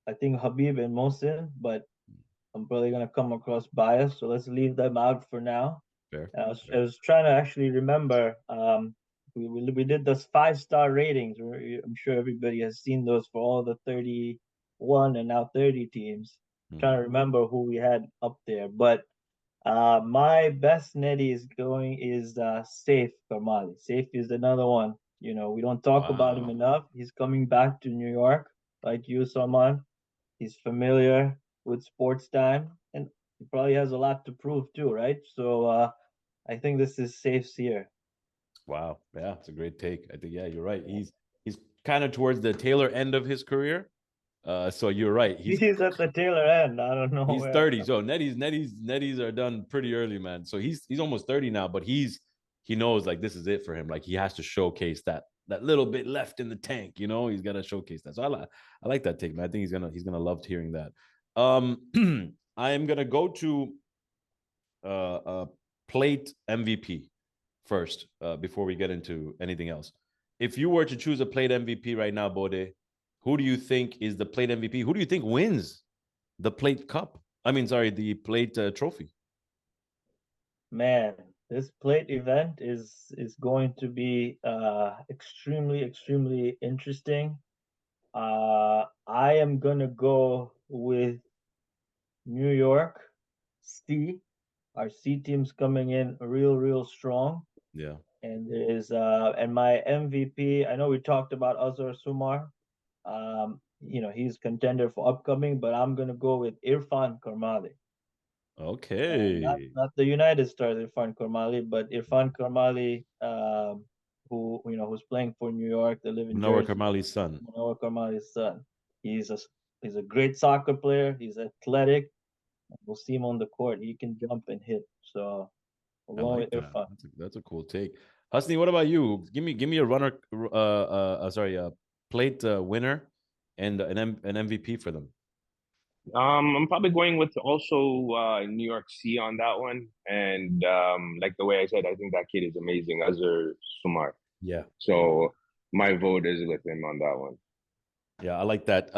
S2: I think Habib and Mohsin, but I'm probably gonna come across bias, so let's leave them out for now.
S1: Fair.
S2: I was trying to actually remember. We did those 5-star ratings. I'm sure everybody has seen those for all the 31 and now 30 teams. Trying to remember who we had up there, but my best netty is Safe Karmali. Safe is another one. You know, we don't talk about him
S1: Wow.
S2: enough. He's coming back to New York, like you, Salman. He's familiar with sports time, and he probably has a lot to prove too, right? So I think this is Safe's year.
S1: Wow. Yeah, it's a great take. I think, yeah, you're right. He's kind of towards the tailor end of his career. So you're right.
S2: He's at the tailor end. I don't know.
S1: He's 30. So Netties are done pretty early, man. So he's almost 30 now, but he knows like this is it for him. Like he has to showcase that little bit left in the tank, you know. He's got to showcase that. So I like that take, man. I think he's gonna love hearing that. I am gonna go to plate MVP first, before we get into anything else. If you were to choose a plate MVP right now, Bode, who do you think is the plate MVP? Who do you think wins the plate cup? I mean, sorry, the plate trophy.
S2: Man, this plate event is going to be extremely interesting. I am gonna go with New York C. Our C team's coming in real strong.
S1: Yeah.
S2: And there's and my MVP, I know we talked about Azhar Sumar. He's contender for upcoming, but I'm gonna go with Irfan Karmali.
S1: Okay.
S2: Not the United Stars Irfan Karmali, but Irfan Karmali, who's playing for New York. They live in
S1: Noah
S2: Jersey.
S1: Kamali's son.
S2: Noah Karmali's son. He's a great soccer player. He's athletic. We'll see him on the court. He can jump and hit. So
S1: I
S2: along
S1: like
S2: with
S1: that.
S2: Irfan.
S1: That's a cool take. Hasni, what about you? Give me a runner. Plate winner and an MVP for them.
S3: I'm probably going with also New York C on that one, and like the way I said, I think that kid is amazing, Azhar Sumar.
S1: Yeah.
S3: So my vote is with him on that one.
S1: Yeah, I like that.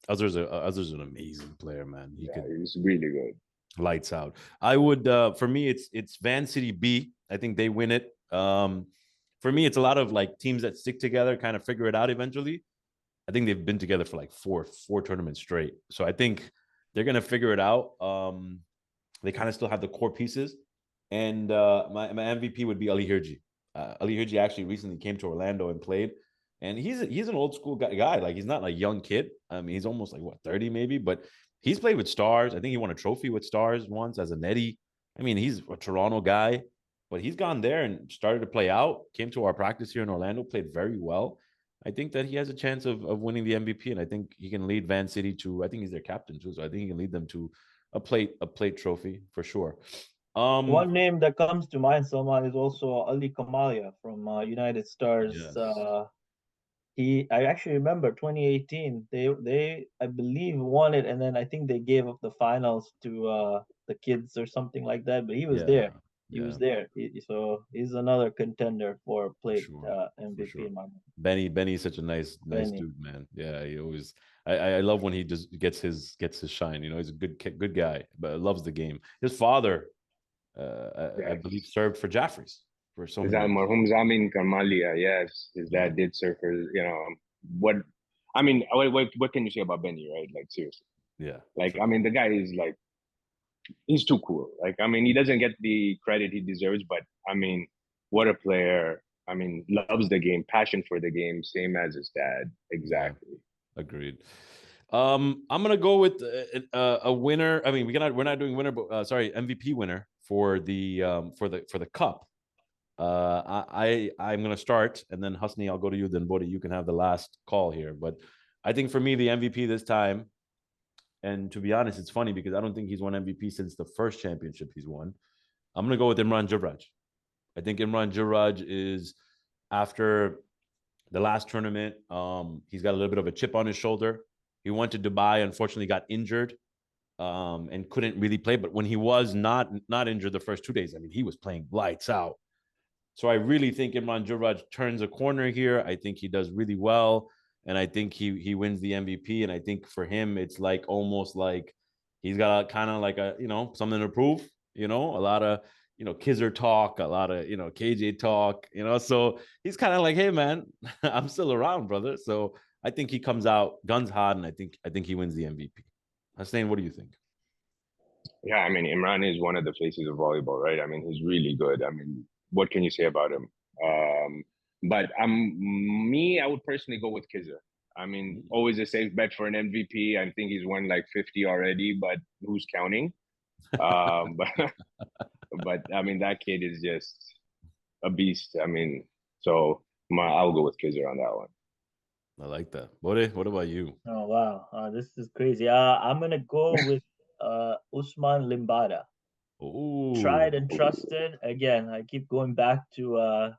S1: Azhar's an amazing player, man.
S3: He's really good.
S1: Lights out. I would for me it's Van City B. I think they win it. For me, it's a lot of like teams that stick together, kind of figure it out eventually. I think they've been together for like four tournaments straight. So I think they're gonna figure it out. They kind of still have the core pieces. And my MVP would be Ali Hirji. Ali Hirji actually recently came to Orlando and played. And he's an old school guy. Like he's not a young kid. I mean, he's almost like 30 maybe, but he's played with stars. I think he won a trophy with stars once as a netty. I mean, he's a Toronto guy, but he's gone there and started to play out. Came to our practice here in Orlando, played very well. I think that he has a chance of winning the MVP, and I think he can lead Van City to. I think he's their captain too, so I think he can lead them to a plate trophy for sure.
S2: One name that comes to mind, Salman, is also Ali Kamalia from United Stars.
S1: Yes.
S2: I actually remember 2018. They I believe won it, and then I think they gave up the finals to the kids or something like that. But he was there. He was there. So he's another contender for plate MVP.
S1: Sure.
S2: In my mind.
S1: Benny's such a nice dude, man. Yeah, he always. I love when he just gets his shine. You know, he's a good guy, but loves the game. His father, I believe, served for Jaffrey's for so many.
S3: Marhum Zamin Karmalia, yes, his dad did serve for. What can you say about Benny, right? Like seriously,
S1: yeah.
S3: Like I mean, the guy is like, he's too cool. Like I mean, he doesn't get the credit he deserves, but I mean, what a player. I mean, loves the game, passion for the game, same as his dad. Exactly.
S1: Yeah, agreed. I'm gonna go with a winner. I mean, we're not doing winner, but MVP winner for the cup. I'm gonna start, and then Husni, I'll go to you. Then Bode, you can have the last call here. But I think for me, the MVP this time, and to be honest, it's funny because I don't think he's won MVP since the first championship he's won. I'm gonna go with Imran Juraj. I think Imran Juraj is, after the last tournament, he's got a little bit of a chip on his shoulder. He went to Dubai, unfortunately got injured, and couldn't really play. But when he was not injured the first 2 days, I mean, he was playing lights out. So I really think Imran Juraj turns a corner here. I think he does really well, and I think he wins the MVP. And I think for him, it's like almost like he's got kind of like something to prove. A lot of Kizzer talk, a lot of KJ talk. So he's kind of like, hey man, I'm still around, brother. So I think he comes out guns hot, and I think he wins the MVP. Hasnane, what do you think?
S3: Yeah, I mean, Imran is one of the faces of volleyball, right? I mean, he's really good. I mean, what can you say about him? But I would personally go with Kizzer. I mean, always a safe bet for an MVP. I think he's won like 50 already, but who's counting? But I mean, that kid is just a beast. I mean, so I'll go with Kizzer on that one.
S1: I like that. Bode, what about you?
S2: Oh wow, this is crazy. I'm gonna go with Usman Limbada.
S1: Oh,
S2: Tried and trusted. Again, I keep going back to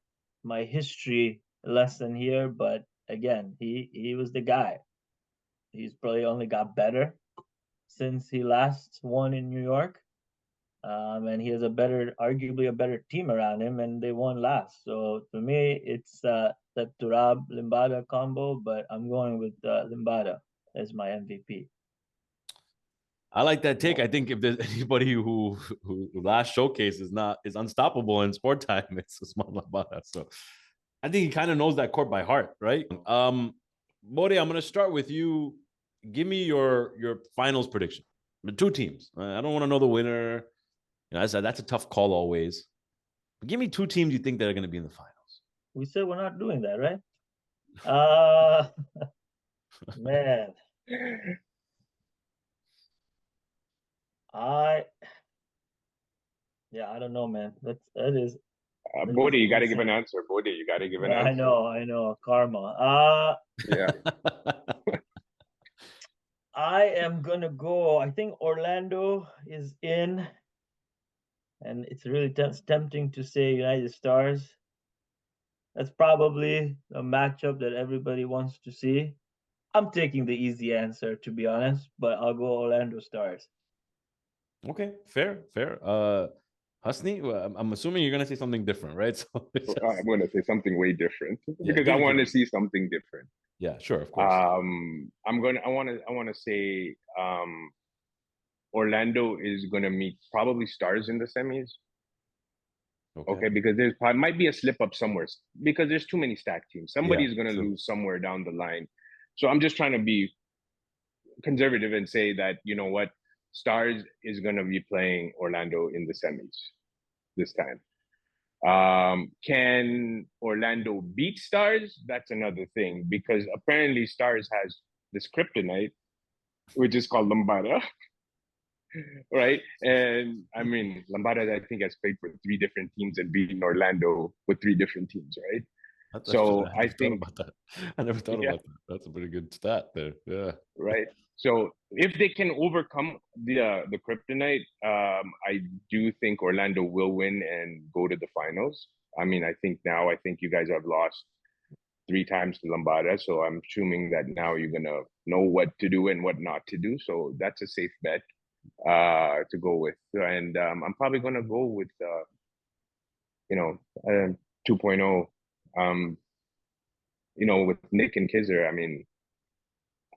S2: my history lesson here, but again, he was the guy. He's probably only got better since he last won in New York. And he has arguably a better team around him, and they won last. So to me, it's the Turab Limbada combo, but I'm going with Limbada as my MVP.
S1: I like that take. I think if there's anybody who last showcase is unstoppable in sport time, it's Usman Labada. So I think he kind of knows that court by heart, right? Bode, I'm gonna start with you. Give me your finals prediction. The two teams. I don't want to know the winner. You know, that's a tough call always. But give me two teams you think that are going to be in the finals.
S2: We said we're not doing that, right? Uh man, I I don't know, man. That is
S3: Bode, you got to give an
S2: insane.
S3: answer. Bode, you got to give an
S2: Yeah,
S3: answer.
S2: I know, karma.
S3: Yeah.
S2: I am gonna go. I think Orlando is in, and it's really tempting to say United Stars. That's probably a matchup that everybody wants to see. I'm taking the easy answer, to be honest, but I'll go Orlando Stars.
S1: Okay, fair. Hasni, well, I'm assuming you're going to say something different, right? So
S3: I'm going to say something way different
S1: yeah,
S3: because I
S1: give
S3: want to
S1: it.
S3: see something different.
S1: Yeah, sure, of course.
S3: I want to say Orlando is going to meet probably Stars in the semis. Okay, because there might be a slip up somewhere because there's too many stacked teams. Somebody is going to lose somewhere down the line. So I'm just trying to be conservative and say that, you know what, Stars is going to be playing Orlando in the semis this time. Can Orlando beat Stars? That's another thing because apparently Stars has this kryptonite, which is called Lambada. Right? And I mean, Lambada, I think, has played for three different teams and beaten Orlando with three different teams, right? So I think
S1: about that. I never thought about that. That's a pretty good stat there. Yeah.
S3: Right. So if they can overcome the kryptonite, I do think Orlando will win and go to the finals. I mean, I think you guys have lost three times to Lambada, so I'm assuming that now you're gonna know what to do and what not to do. So that's a safe bet to go with, and I'm probably gonna go with 2.0. With Nick and Kizzer. I mean,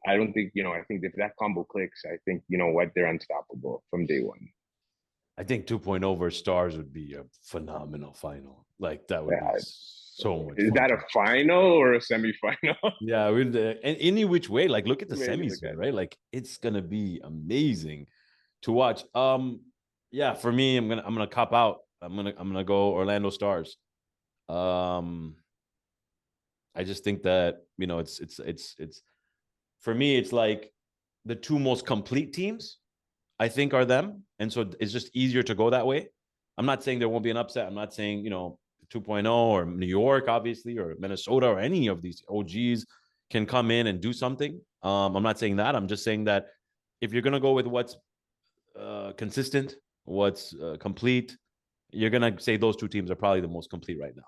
S3: I don't think, I think if that combo clicks, I think, they're unstoppable from day one.
S1: I think 2.0 versus Stars would be a phenomenal final. Like that would be so much
S3: Is
S1: fun.
S3: that a final or a semifinal?
S1: Yeah, any which way. Like, look at the semis, man, right? Like, it's gonna be amazing to watch. Yeah, for me, I'm gonna cop out. I'm gonna go Orlando Stars. I just think that it's for me, it's like the two most complete teams, I think, are them. And so it's just easier to go that way. I'm not saying there won't be an upset. I'm not saying, 2.0 or New York, obviously, or Minnesota or any of these OGs can come in and do something. I'm not saying that. I'm just saying that if you're going to go with what's consistent, what's complete, you're going to say those two teams are probably the most complete right now.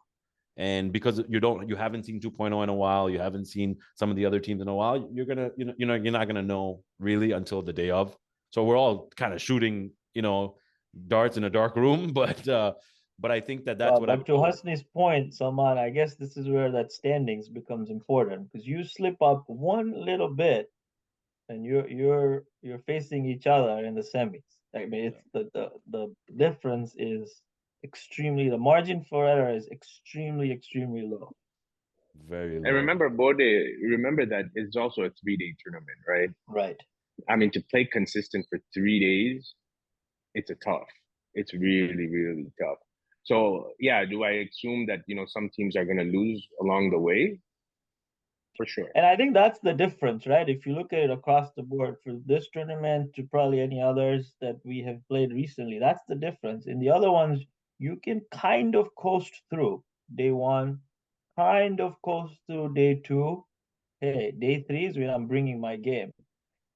S1: And because you haven't seen 2.0 in a while, you haven't seen some of the other teams in a while, you're not gonna know really until the day of. So we're all kind of shooting, darts in a dark room, but I think that's what.
S2: But to Hasni's point, Salman, I guess this is where that standings becomes important because you slip up one little bit, and you're facing each other in the semis. I mean, it's the difference is extremely, the margin for error is extremely low.
S1: Very low.
S3: And remember, Bode, remember that it's also a 3-day tournament, right?
S2: Right.
S3: I mean, to play consistent for 3 days, it's it's really, really tough. So yeah, do I assume that, some teams are going to lose along the way? For sure.
S2: And I think that's the difference, right? If you look at it across the board for this tournament to probably any others that we have played recently, that's the difference. In the other ones, you can kind of coast through day one, kind of coast through day two, hey, day 3 is when I'm bringing my game.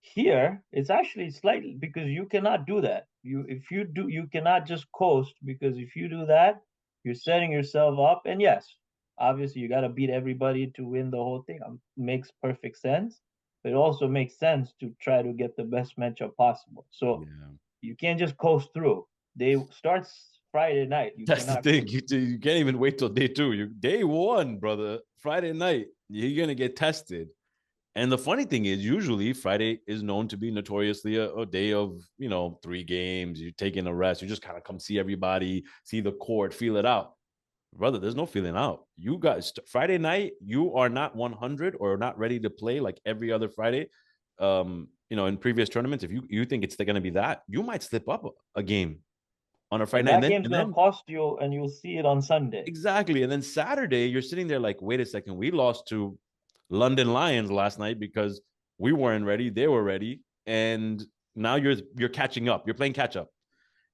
S2: Here, it's actually slightly because you cannot do that. You cannot just coast, because if you do that, you're setting yourself up. And yes, obviously you got to beat everybody to win the whole thing. Makes perfect sense, but it also makes sense to try to get the best matchup possible. So
S1: Yeah.
S2: you can't just coast through. They starts Friday night. You
S1: That's the
S2: cannot
S1: thing.
S2: coast.
S1: You can't even wait till day 2. You day 1, brother. Friday night, you're gonna get tested. And the funny thing is, usually Friday is known to be notoriously a day of, 3 games. You're taking a rest. You just kind of come see everybody, see the court, feel it out. Brother, there's no feeling out. You guys, Friday night, you are not 100 or not ready to play like every other Friday. In previous tournaments, if you think it's going to be that, you might slip up a game on a Friday
S2: And
S1: night.
S2: that game's
S1: And
S2: gonna
S1: then
S2: cost you, and you'll see it on Sunday.
S1: exactly. And then Saturday, you're sitting there like, wait a second, we lost to London Lions last night because we weren't ready. They were ready. And now you're catching up. You're playing catch up.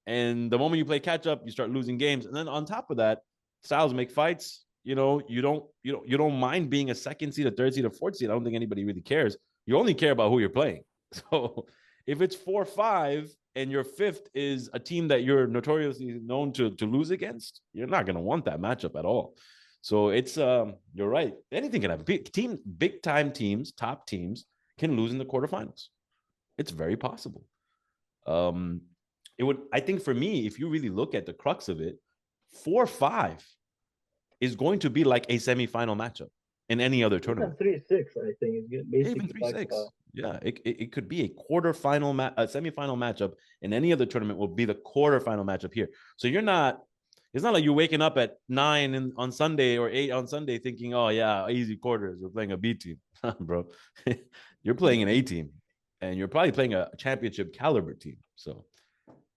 S1: And the moment you play catch up, you start losing games. And then on top of that, styles make fights. You don't mind being a second seed, a third seed, a fourth seed. I don't think anybody really cares. You only care about who you're playing. So if it's 4-5 and your fifth is a team that you're notoriously known to lose against, you're not gonna want that matchup at all. So it's you're right. Anything can happen. Big time teams, top teams can lose in the quarterfinals. It's very possible. It would, I think, for me, if you really look at the crux of it, 4-5 is going to be like a semifinal matchup in any other tournament.
S2: Even 3-6, I think, is good. Basically,
S1: Even 3-6. Yeah, it could be a quarterfinal, a semifinal matchup in any other tournament will be the quarterfinal matchup here. So it's not like you're waking up at 9 on Sunday or 8 on Sunday thinking, oh yeah, easy quarters. We're playing a B team, bro. You're playing an A team, and you're probably playing a championship caliber team. So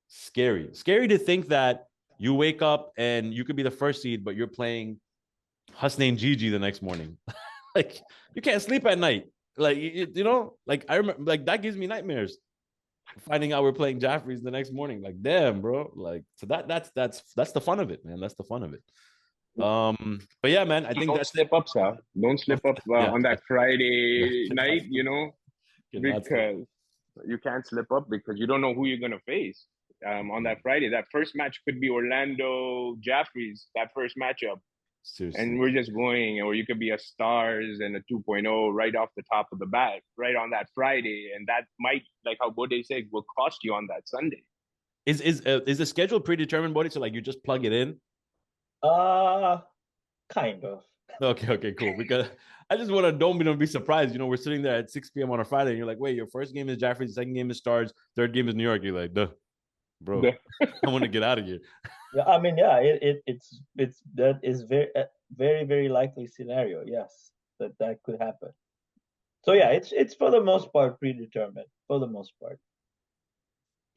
S1: scary to think that you wake up and you could be the first seed, but you're playing Hasnane Gigi the next morning. Like you can't sleep at night. Like like I remember, like that gives me nightmares. Finding out we're playing Jaffrey's the next morning, like damn, bro. Like so that's the fun of it, man. That's the fun of it. But yeah, man, I think
S3: Don't slip up, sir. Don't slip up
S1: yeah,
S3: on that
S1: yeah,
S3: Friday night,
S1: cannot
S3: because you can't slip up because you don't know who you're gonna face on that Friday. That first match could be Orlando Jaffrey's, that first matchup.
S1: seriously.
S3: And we're just going, or you could be a Stars and a 2.0 right off the top of the bat, right on that Friday. And that might, like how Bode said, will cost you on that Sunday.
S1: Is the schedule predetermined, Body? So like you just plug it in?
S2: Kind of.
S1: Okay, cool. Because I just want to don't be surprised. We're sitting there at 6 p.m. on a Friday, and you're like, wait, your first game is Jaffrey's, second game is Stars, third game is New York. You're like, duh, bro, I want to get out of here.
S2: Yeah, I mean, yeah, it's that is very very likely scenario. Yes, that could happen. So yeah, it's for the most part predetermined. For the most part.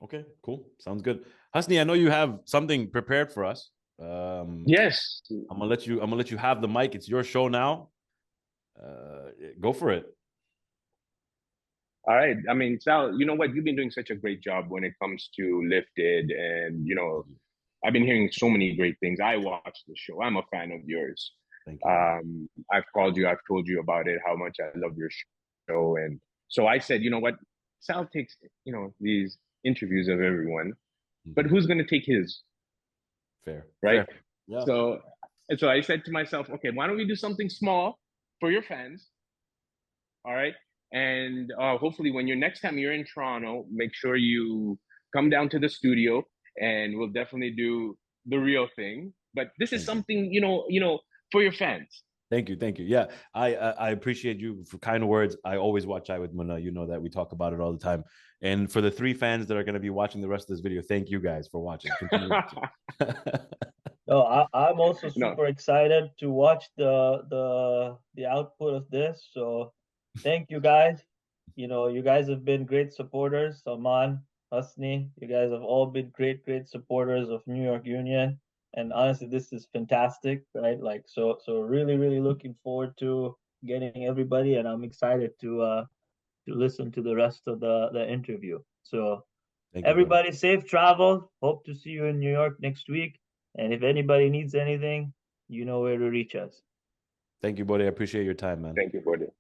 S1: Okay, cool. Sounds good. Hasni, I know you have something prepared for us.
S3: Yes.
S1: I'm gonna let you have the mic. It's your show now. Go for it.
S3: All right. I mean, Sal, you know what? You've been doing such a great job when it comes to Lifted. And, I've been hearing so many great things. I watched the show. I'm a fan of yours.
S1: Thank you.
S3: I've called you. I've told you about it, how much I love your show. And so I said, you know what? Sal takes, these interviews of everyone, but who's going to take his?
S1: Fair.
S3: Right.
S1: Fair. Yeah.
S3: So I said to myself, okay, why don't we do something small for your fans? All right. And hopefully when next time you're in Toronto, make sure you come down to the studio and we'll definitely do the real thing. But this is something, for your fans.
S1: Thank you. Yeah, I appreciate you for kind words. I always watch Chai with Muna. You know that we talk about it all the time. And for the 3 fans that are going to be watching the rest of this video, thank you guys for watching.
S2: No, I'm also super excited to watch the output of this. So thank you guys. You guys have been great supporters. Saman, Hasni, you guys have all been great supporters of New York Union. And honestly, this is fantastic, right? Like so really, really looking forward to getting everybody, and I'm excited to listen to the rest of the interview. So everybody, safe travel. Hope to see you in New York next week. And if anybody needs anything, you know where to reach us.
S1: Thank you, Bode. I appreciate your time, man.
S3: Thank you, Bode.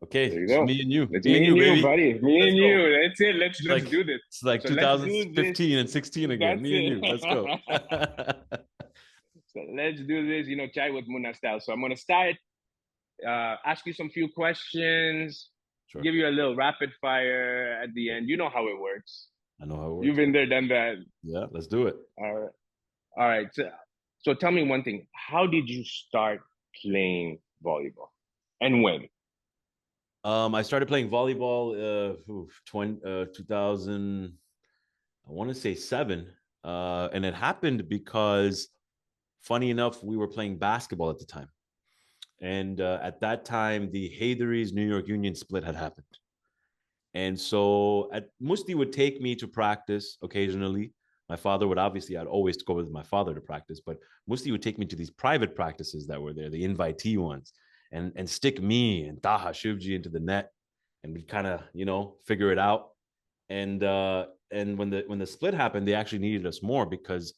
S1: Okay,
S3: There you
S1: so
S3: go.
S1: me and you,
S3: It's
S1: me and
S3: me
S1: you,
S3: and you,
S1: baby.
S3: buddy. Me
S1: Let's
S3: and
S1: go.
S3: you. That's it. Let's do this.
S1: It's like
S3: So let's do this.
S1: 2015 and 16 again.
S3: That's
S1: Me and
S3: it.
S1: you. Let's go.
S3: So let's do this. Chai with Muna style. So I'm gonna start. Ask you some few questions.
S1: Sure.
S3: Give you a little rapid fire at the end. You know how it works.
S1: I know how it works.
S3: You've been there, done that.
S1: Yeah, let's do it.
S3: All right. All right. So tell me one thing. How did you start playing volleyball, and when?
S1: I started playing volleyball 2000, I want to say 7. And it happened because, funny enough, we were playing basketball at the time. And at that time, the Hayderies New York Union split had happened. And so Musti would take me to practice occasionally. My father would obviously, I'd always go with my father to practice, but Musti would take me to these private practices that were there, the invitee ones, and stick me and Taha Shivji into the net. And we'd kind of, figure it out. And when the split happened, they actually needed us more because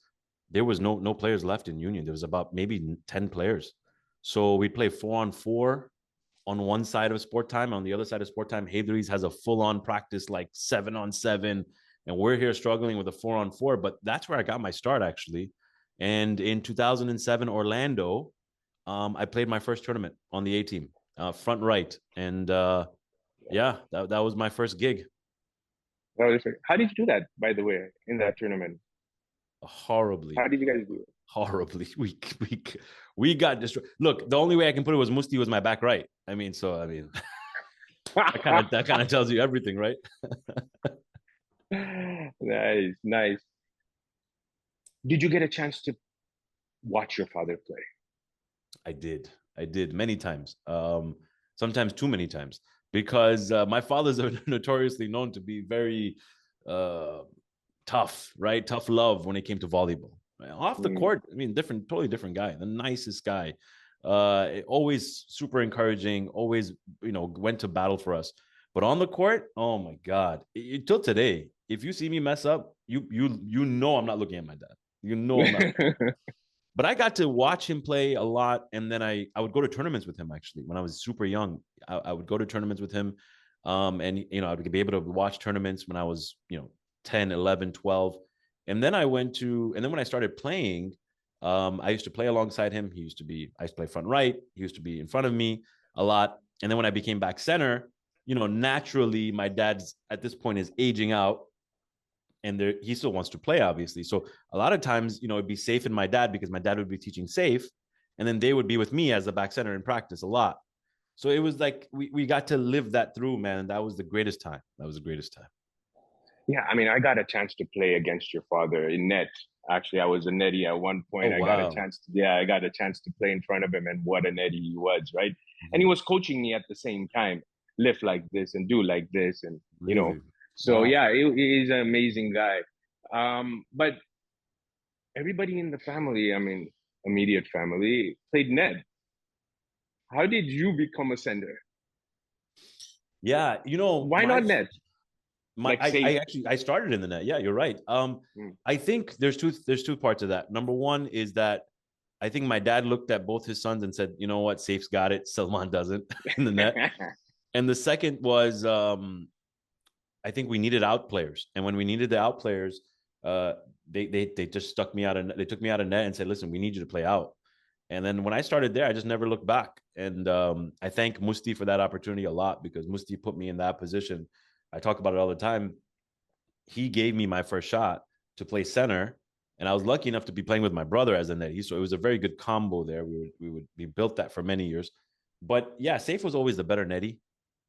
S1: there was no players left in Union. There was about maybe 10 players. So we'd play 4-on-4 on one side of sport time. On the other side of sport time, Hayderies has a full-on practice like 7-on-7. And we're here struggling with a 4-on-4. But that's where I got my start, actually. And in 2007, Orlando, I played my first tournament on the A team, front right. And yeah, that was my first gig.
S3: How did you do that, by the way, in that tournament?
S1: Horribly.
S3: How did you guys do it?
S1: Horribly. We got destroyed. Look, the only way I can put it was Musti was my back right. that kind of tells you everything, right?
S3: Nice. Did you get a chance to watch your father play?
S1: I did many times. Sometimes too many times, because my father's notoriously known to be very tough, right? Tough love when it came to volleyball. Off the court, totally different guy, the nicest guy. Always super encouraging, always, went to battle for us. But on the court, oh my God, till today, if you see me mess up, you know I'm not looking at my dad. You know I'm not. But I got to watch him play a lot. And then I would go to tournaments with him, actually. When I was super young, I would go to tournaments with him. And, I would be able to watch tournaments when I was, 10, 11, 12. And then when I started playing, I used to play alongside him. I used to play front right. He used to be in front of me a lot. And then when I became back center, naturally my dad's at this point is aging out. And he still wants to play, obviously. So a lot of times, it'd be Safe and my dad, because my dad would be teaching Safe, and then they would be with me as the back center in practice a lot. So it was like we got to live that through, man. That was the greatest time.
S3: Yeah, I got a chance to play against your father in net. Actually, I was a netty at one point.
S1: Oh, wow.
S3: I got a chance to play in front of him, and what a netty he was, right? And he was coaching me at the same time. Lift like this and do like this, and
S1: Really?
S3: So
S1: Wow.
S3: yeah, he is an amazing guy. But everybody in the family, immediate family, played net. How did you become a sender?
S1: Yeah,
S3: Why not net?
S1: I started in the net. Yeah, you're right. I think there's two parts of that. Number one is that I think my dad looked at both his sons and said, you know what, Safe's got it, Salman doesn't in the net. And the second was I think we needed out players, and when we needed the out players, they just took me out of net and said, listen, we need you to play out. And then when I started there, I just never looked back. And I thank Musti for that opportunity a lot, because Musti put me in that position. I talk about it all the time. He gave me my first shot to play center, and I was lucky enough to be playing with my brother as a netty. So it was a very good combo there. We built that for many years. But yeah, Safe was always the better netty.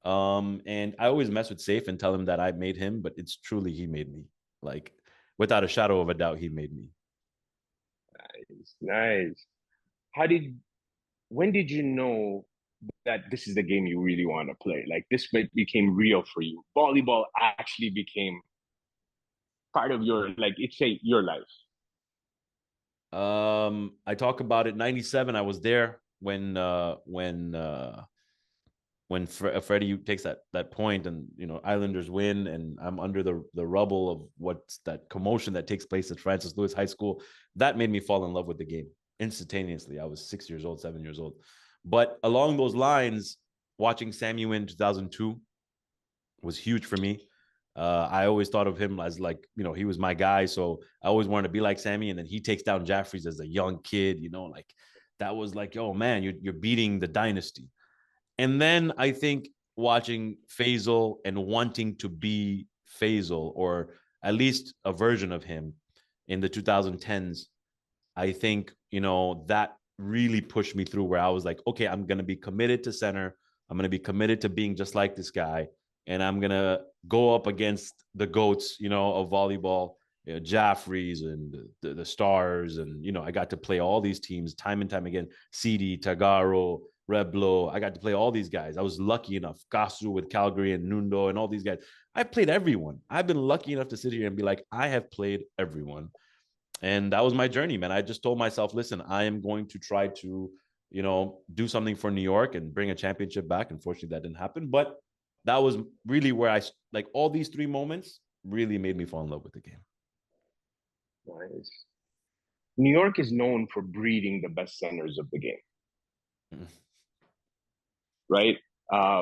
S1: And I always mess with Safe and tell him that I made him, but it's truly he made me. Like, without a shadow of a doubt, he made me.
S3: Nice. When did you know that this is the game you really want to play? Like, this became real for you. Volleyball actually became part of your life.
S1: I talk about it. 97. I was there when Freddie takes that point, and Islanders win, and I'm under the rubble of what's that commotion that takes place at Francis Lewis High School. That made me fall in love with the game instantaneously. I was 6 years old, 7 years old. But along those lines, watching Sammy win 2002 was huge for me. I always thought of him as like, he was my guy. So I always wanted to be like Sammy. And then he takes down Jaffries as a young kid, like that was like, oh man, you're beating the dynasty. And then I think watching Faisal and wanting to be Faisal, or at least a version of him in the 2010s, I think, that really pushed me through where I was like, okay, I'm going to be committed to center. I'm going to be committed to being just like this guy. And I'm going to go up against the GOATs, of volleyball, Jaffries and the Stars. And, I got to play all these teams time and time again. CD, Tagaro, Reblo. I got to play all these guys. I was lucky enough. Kasu with Calgary and Nundo and all these guys. I played everyone. I've been lucky enough to sit here and be like, I have played everyone. And that was my journey, man. I just told myself, listen, I am going to try to, do something for New York and bring a championship back. Unfortunately, that didn't happen. But that was really where like all these three moments really made me fall in love with the game.
S3: Nice. New York is known for breeding the best centers of the game. Mm-hmm. Right?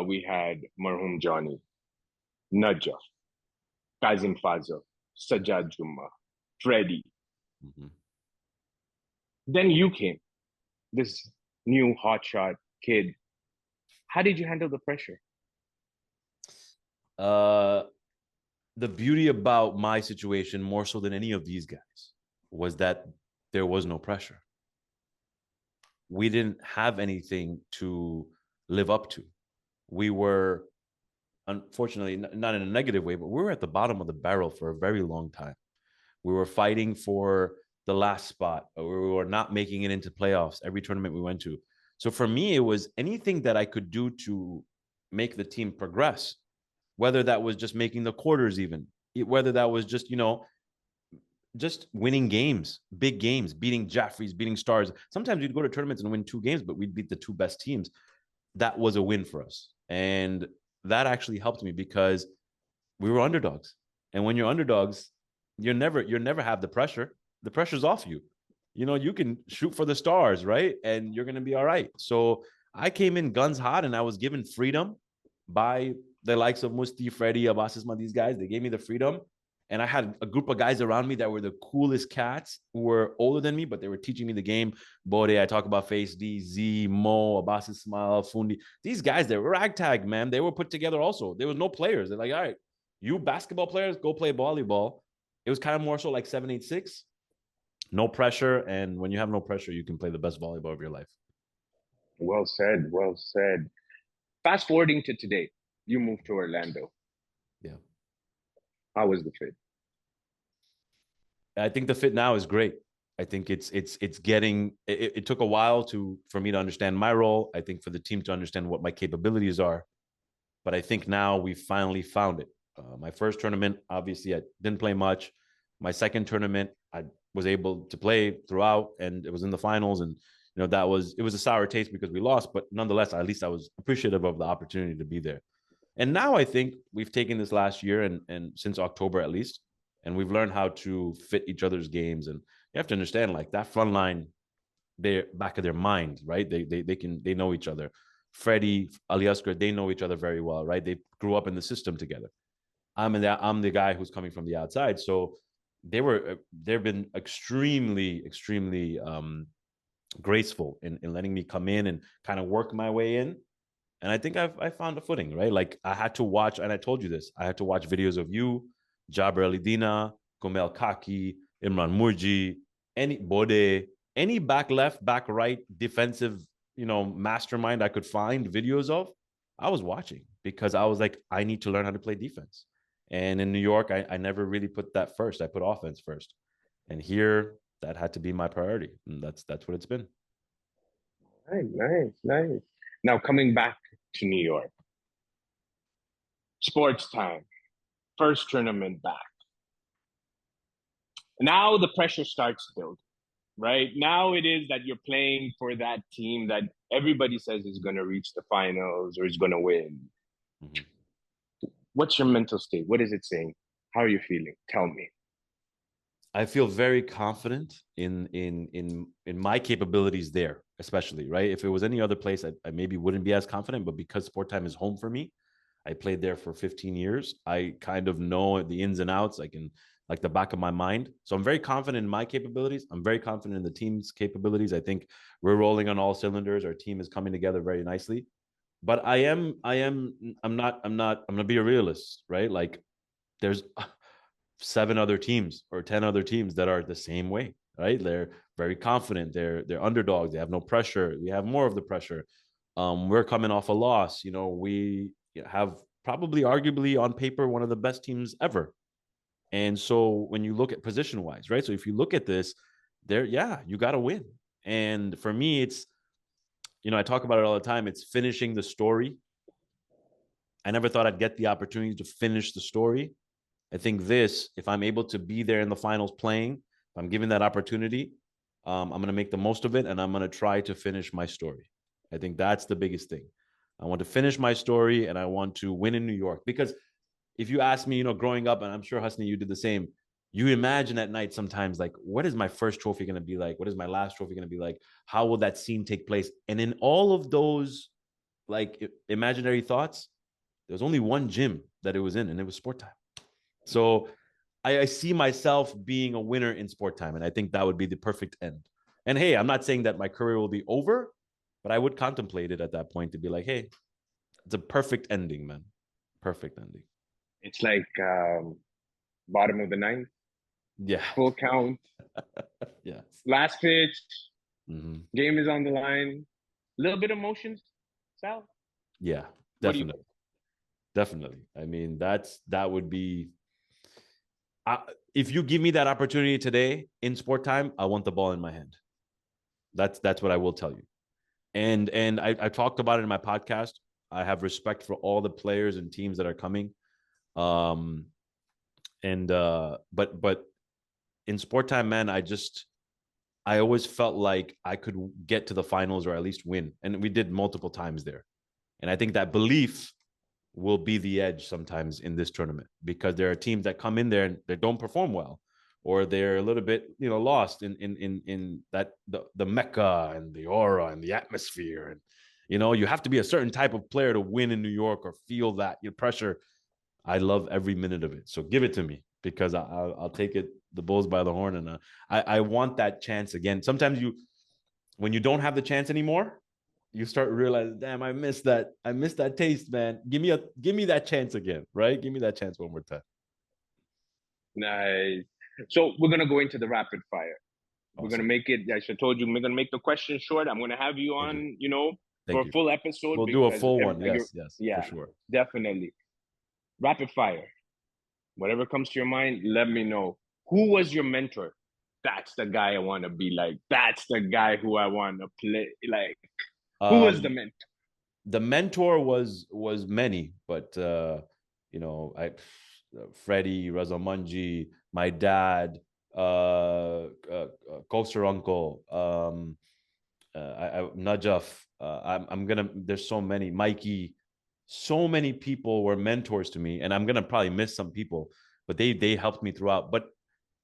S3: We had Marhum Johnny, Najaf, Kazim Fazil, Sajjad Juma, Freddie. Mm-hmm. Then you came, this new hotshot kid. How did you handle the pressure?
S1: The beauty about my situation, more so than any of these guys, was that there was no pressure. We didn't have anything to live up to. We were, unfortunately, not in a negative way, but we were at the bottom of the barrel for a very long time. We were fighting for the last spot. We were not making it into playoffs every tournament we went to. So for me, it was anything that I could do to make the team progress, whether that was just making the quarters even, whether that was just, just winning games, big games, beating Jaffries, beating Stars. Sometimes we'd go to tournaments and win 2 games, but we'd beat the 2 best teams. That was a win for us. And that actually helped me because we were underdogs. And when you're underdogs, you never have the pressure. The pressure's off you. You can shoot for the stars, right? And you're going to be all right. So I came in guns hot and I was given freedom by the likes of Musti, Freddie, Abbas Isma, these guys. They gave me the freedom. And I had a group of guys around me that were the coolest cats who were older than me, but they were teaching me the game. Bode, I talk about Face D, Z, Mo, Abbas Ismail, Fundi. These guys, they were ragtag, man. They were put together also. There was no players. They're like, all right, you basketball players, go play volleyball. It was kind of more so like 7-8-6. No pressure. And when you have no pressure, you can play the best volleyball of your life.
S3: Well said. Well said. Fast forwarding to today, you moved to Orlando.
S1: Yeah.
S3: How was the fit?
S1: I think the fit now is great. I think it's getting, it took a while for me to understand my role. I think for the team to understand what my capabilities are. But I think now we finally found it. My first tournament, obviously, I didn't play much. My second tournament, I was able to play throughout, and it was in the finals. And it was a sour taste because we lost, but nonetheless, at least I was appreciative of the opportunity to be there. And now I think we've taken this last year and since October at least, and we've learned how to fit each other's games. And you have to understand, like, that front line, they're back of their mind, right? They know each other. Freddie, Aliaskar, they know each other very well, right? They grew up in the system together. I'm the guy who's coming from the outside. So they've been extremely graceful in letting me come in and kind of work my way in. And I think I found a footing, right? Like, I had to watch, and I told you this, I had to watch videos of you, Jabir Alidina, Gomel Kaki, Imran Murji, any Bode, any back left, back right defensive, mastermind I could find videos of. I was watching because I was like, I need to learn how to play defense. And in New York, I never really put that first. I put offense first. And here, that had to be my priority. And that's what it's been.
S3: Nice. Now, coming back to New York, sports time, first tournament back. Now the pressure starts to build, right? Now it is that you're playing for that team that everybody says is going to reach the finals or is going to win. Mm-hmm. What's your mental state? What is it saying? How are you feeling? Tell me.
S1: I feel very confident in my capabilities there. especially, right? If it was any other place, I maybe wouldn't be as confident, but because Sport Time is home for me, I played there for 15 years. I kind of know the ins and outs. I can, like, the back of my mind. So I'm very confident in my capabilities. I'm very confident in the team's capabilities. I think we're rolling on all cylinders. Our team is coming together very nicely. But I'm gonna be a realist, right? Like, there's 7 other teams or 10 other teams that are the same way, right? They're very confident. They're underdogs. They have no pressure. We have more of the pressure. We're coming off a loss. You know, we have probably, arguably, on paper, one of the best teams ever. And so when you look at position wise, right? So if you look at this, you got to win. And for me, it's, I talk about it all the time. It's finishing the story. I never thought I'd get the opportunity to finish the story. I think if I'm able to be there in the finals playing, if I'm given that opportunity, I'm going to make the most of it, and I'm going to try to finish my story. I think that's the biggest thing. I want to finish my story, and I want to win in New York. Because if you ask me, growing up, and I'm sure, Hasnane, you did the same, you imagine at night sometimes, like, what is my first trophy going to be like? What is my last trophy going to be like? How will that scene take place? And in all of those, like, imaginary thoughts, there was only one gym that it was in, and it was Sport Time. So I see myself being a winner in Sport Time, and I think that would be the perfect end. And hey, I'm not saying that my career will be over, but I would contemplate it at that point to be like, hey, it's a perfect ending, man. Perfect ending.
S3: It's like bottom of the ninth.
S1: Yeah.
S3: Full count.
S1: Yes.
S3: Last pitch.
S1: Mm-hmm.
S3: Game is on the line. A little bit of emotions, Sal?
S1: Yeah, definitely. Definitely. I mean, that would be... if you give me that opportunity today in Sport Time, I want the ball in my hand. That's what I will tell you. And I talked about it in my podcast. I have respect for all the players and teams that are coming. But in Sport Time, man, I always felt like I could get to the finals or at least win. And we did multiple times there. And I think that belief will be the edge sometimes in this tournament, because there are teams that come in there and they don't perform well, or they're a little bit, lost in that the mecca and the aura and the atmosphere. And, you have to be a certain type of player to win in New York or feel that pressure. I love every minute of it. So give it to me, because I'll take it, the bulls by the horn. And I want that chance again. Sometimes when you don't have the chance anymore, you start realizing, damn, I missed that taste, man. Give me that chance again, right? Give me that chance one more time.
S3: Nice. So we're gonna go into the rapid fire.
S1: Awesome.
S3: We're gonna make it. I should told you we're gonna make the question short. I'm gonna have you on, for a full episode.
S1: We'll do a full one. Yes,
S3: yeah,
S1: for sure.
S3: Definitely. Rapid fire. Whatever comes to your mind, let me know. Who was your mentor? That's the guy I want to be like. That's the guy who I want to play like. Who was the mentor?
S1: The mentor was many, but Freddie, Razamanji, my dad, Koster uncle, Najaf. There's so many, Mikey. So many people were mentors to me, and I'm gonna probably miss some people, but they helped me throughout. But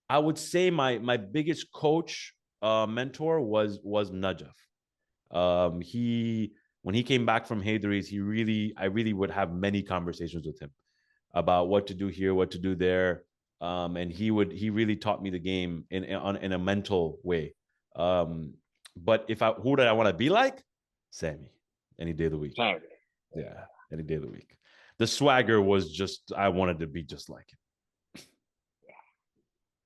S1: I would say my biggest coach, mentor was Najaf. When he came back from Haydaris, I really would have many conversations with him about what to do here, what to do there. And he really taught me the game in a mental way. But who did I want to be like? Sammy, any day of the week.
S3: Sorry.
S1: Yeah, any day of the week. The swagger was just, I wanted to be just like him.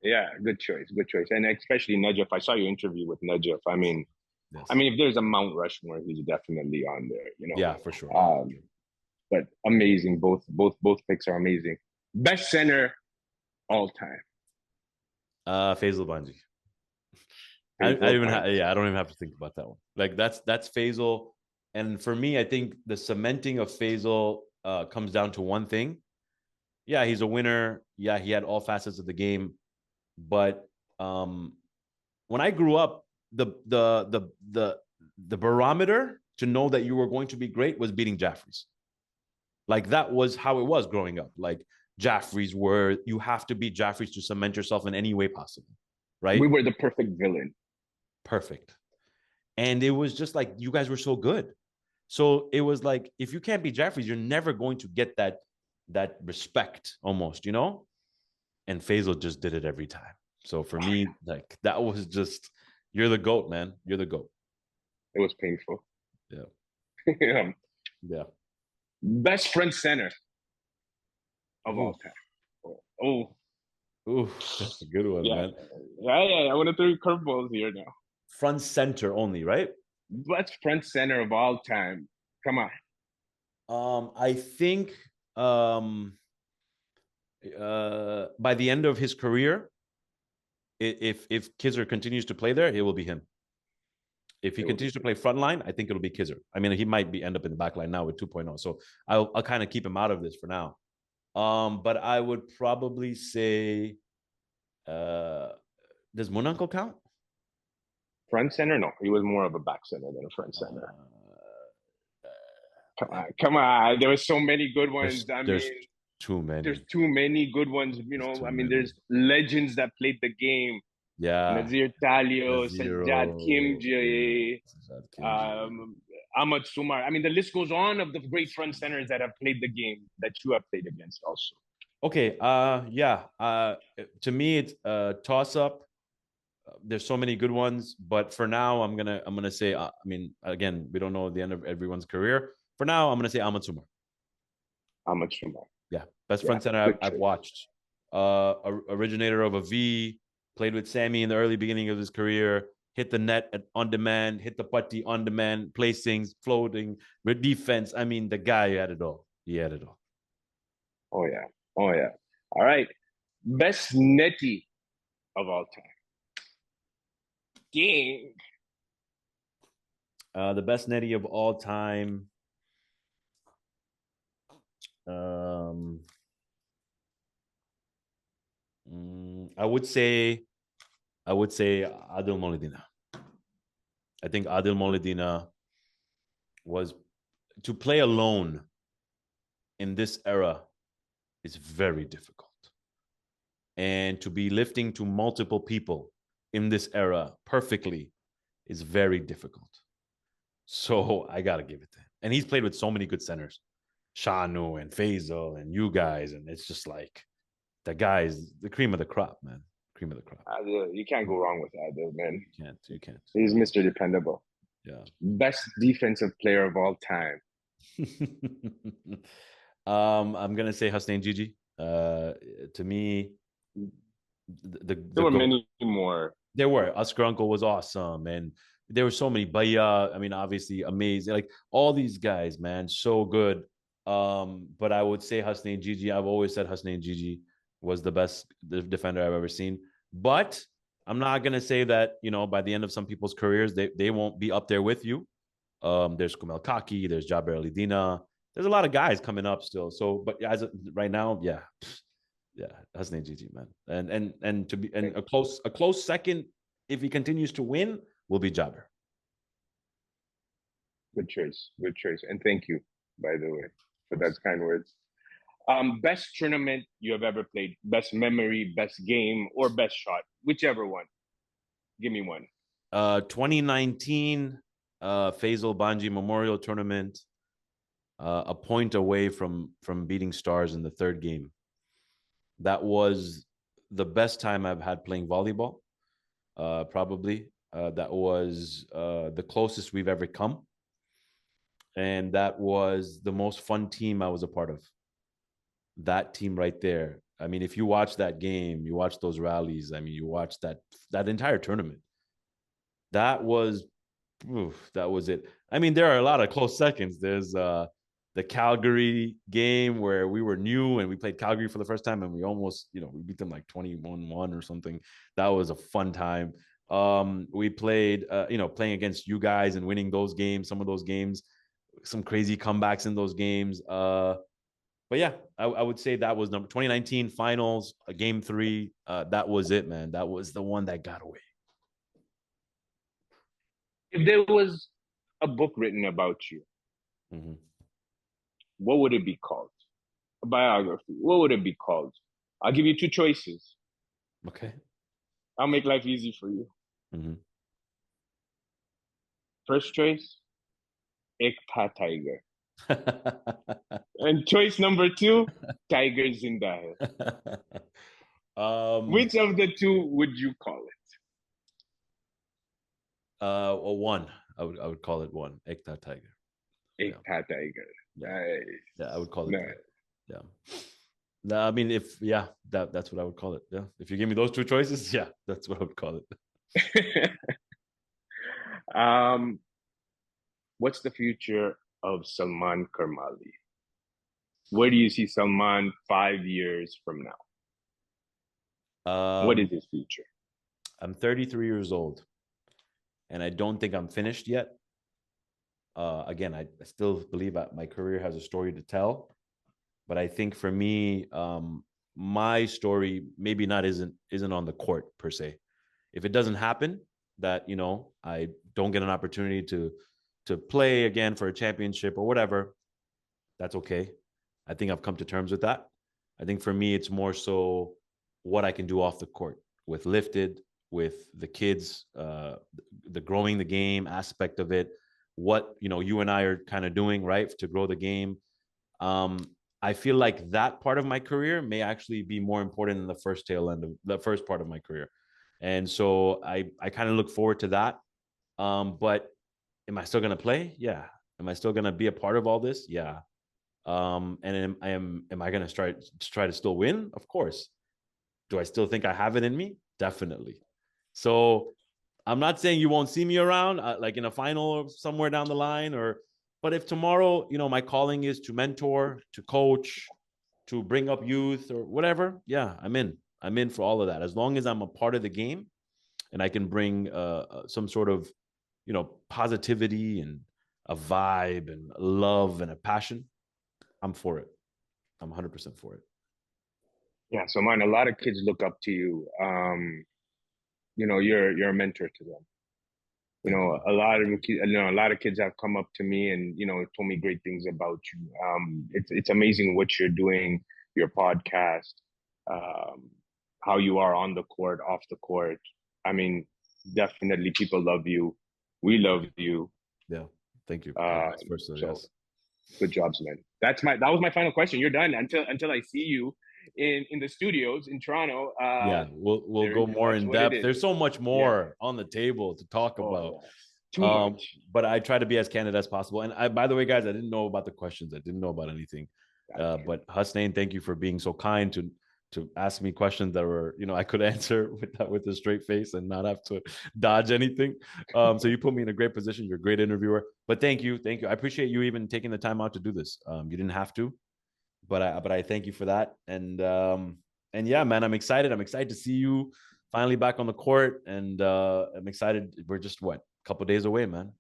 S3: Yeah, good choice. And especially Najaf. I saw your interview with Najaf. I mean,
S1: yes.
S3: If there's a Mount Rushmore, he's definitely on there,
S1: Yeah, for sure.
S3: But amazing. Both picks are amazing. Best center all time.
S1: Faisal Banji. I don't even have to think about that one. Like, that's Faisal. And for me, I think the cementing of Faisal comes down to one thing. Yeah, he's a winner. Yeah, he had all facets of the game. But when I grew up, the barometer to know that you were going to be great was beating Jaffrey's. Like, that was how it was growing up. Like, Jaffrey's you have to beat Jaffrey's to cement yourself in any way possible, right?
S3: We were the perfect villain.
S1: Perfect. And it was just like, you guys were so good. So it was like, if you can't beat Jeffries, you're never going to get that respect almost, you know? And Faisal just did it every time. So for me, like, that was just, you're the GOAT, man. You're the GOAT.
S3: It was painful.
S1: Yeah.
S3: Yeah.
S1: Yeah.
S3: Best front center of all time. Oh,
S1: Ooh, that's a good one,
S3: yeah.
S1: man.
S3: Yeah. I want to throw you curveballs here now.
S1: Front center only, right?
S3: Best front center of all time. Come on.
S1: I think by the end of his career, if Kizzer continues to play there, it will be him. If he continues to play frontline, I think it'll be Kizzer. I mean, he might be end up in the back line now with 2.0. So I'll kind of keep him out of this for now. But I would probably say, does Munanko count?
S3: Front center? No, he was more of a back center than a front center. Come on. There were so many good ones.
S1: There's too many.
S3: There's too many good ones. You know, I mean, there's legends that played the game.
S1: Yeah.
S3: Nazir Talio, Sajjad Kimji, Ahmad Sumar. I mean, the list goes on of the great front centers that have played the game that you have played against also.
S1: Okay. Yeah. To me, it's a toss up. There's so many good ones, but for now, I'm gonna say. I mean, again, we don't know the end of everyone's career. For now, I'm gonna say Ahmad Sumar.
S3: Ahmad Sumar.
S1: Yeah, best front center I've watched. Originator of a V, played with Sammy in the early beginning of his career. Hit the net on demand, hit the putty on demand, placings, floating, with defense. I mean, the guy had it all. He had it all.
S3: Oh yeah. All right, best netty of all time. Dang.
S1: The best netty of all time. I would say Adil Molidina. I think Adil Molidina was, to play alone in this era is very difficult. And to be lifting to multiple people in this era perfectly is very difficult. So I got to give it to him. And he's played with so many good centers. Shanu and Faisal and you guys. And it's just like, the guy is the cream of the crop, man. Cream of the crop.
S3: Adil, you can't go wrong with Adil, man.
S1: You can't.
S3: He's Mr. Dependable.
S1: Yeah.
S3: Best defensive player of all time.
S1: I'm gonna say Hasnane Gigi. To me,
S3: there were many more.
S1: There were. Oscar Uncle was awesome, and there were so many. Baya, I mean, obviously amazing. Like all these guys, man, so good. But I would say Hasnane Gigi. I've always said Hasnane Gigi was the best defender I've ever seen. But I'm not gonna say that, you know, by the end of some people's careers, they won't be up there with you. There's Kumel Kaki, there's Jaber Alidina. There's a lot of guys coming up still. So, but as of right now, yeah, Hasnane Gigi, man, and to be and a close second, if he continues to win, will be Jaber.
S3: Good choice, and thank you, by the way, for that kind words. Best tournament you have ever played, best memory, best game, or best shot, whichever one. Give me one.
S1: 2019 Faisal Banji Memorial Tournament. A point away from beating Stars in the third game. That was the best time I've had playing volleyball, probably. That was the closest we've ever come. And that was the most fun team I was a part of. That team right there. I mean, if you watch that game, you watch those rallies, I mean, you watch that entire tournament. That was it. I mean, there are a lot of close seconds. There's the Calgary game where we were new and we played Calgary for the first time and we almost, we beat them like 21-1 or something. That was a fun time. We played, playing against you guys and winning those games, some of those games, some crazy comebacks in those games. But yeah, I would say that was 2019 finals, game 3. That was it, man. That was the one that got away.
S3: If there was a book written about you, what would it be called? A biography. What would it be called? I'll give you 2 choices.
S1: Okay.
S3: I'll make life easy for you. First choice, Ekta Tiger. And choice number 2, Tiger Zinda. Which of the two would you call it?
S1: Well, one. I would call it one. Ekta Tiger.
S3: Ekta Tiger. Nice.
S1: Yeah, I would call it
S3: nice.
S1: that. Yeah. No, I mean, that's what I would call it. Yeah. If you give me those two choices, yeah, that's what I would call it.
S3: What's the future of Salman Karmali? Where do you see Salman 5 years from now? What is his future?
S1: I'm 33 years old, and I don't think I'm finished yet. Again, I still believe that my career has a story to tell, but I think for me, my story maybe not isn't on the court per se. If it doesn't happen, that I don't get an opportunity to play again for a championship or whatever, that's okay. I think I've come to terms with that. I think for me, it's more so what I can do off the court with Lifted, with the kids, the growing the game aspect of it, what you and I are kind of doing, right, to grow the game. I feel like that part of my career may actually be more important than the first tail end of the first part of my career. And so I kind of look forward to that. But am I still going to play? Yeah. Am I still going to be a part of all this? Yeah. And am I going to try to still win? Of course. Do I still think I have it in me? Definitely. So I'm not saying you won't see me around, like in a final or somewhere down the line, but if tomorrow, my calling is to mentor, to coach, to bring up youth or whatever, yeah, I'm in for all of that. As long as I'm a part of the game and I can bring some sort of, positivity and a vibe and love and a passion, I'm for it. I'm 100% for it.
S3: Yeah, so man, a lot of kids look up to you. You're a mentor to them. A lot of kids have come up to me and told me great things about you. It's amazing what you're doing, your podcast, how you are on the court, off the court. I mean, definitely people love you. We love you.
S1: Yeah, thank you.
S3: Yes. Good jobs, man. That was my final question. You're done until I see you in the studios in Toronto.
S1: Yeah, we'll go more in depth. There's so much more on the table to talk about.
S3: Yeah. Too much.
S1: But I try to be as candid as possible. And by the way, guys, I didn't know about the questions. I didn't know about anything. But Hasnane, thank you for being so kind to ask me questions that were, I could answer with a straight face and not have to dodge anything. So you put me in a great position. You're a great interviewer. But thank you. I appreciate you even taking the time out to do this. You didn't have to, but I thank you for that. And yeah, man, I'm excited. I'm excited to see you finally back on the court. And I'm excited. We're just a couple of days away, man.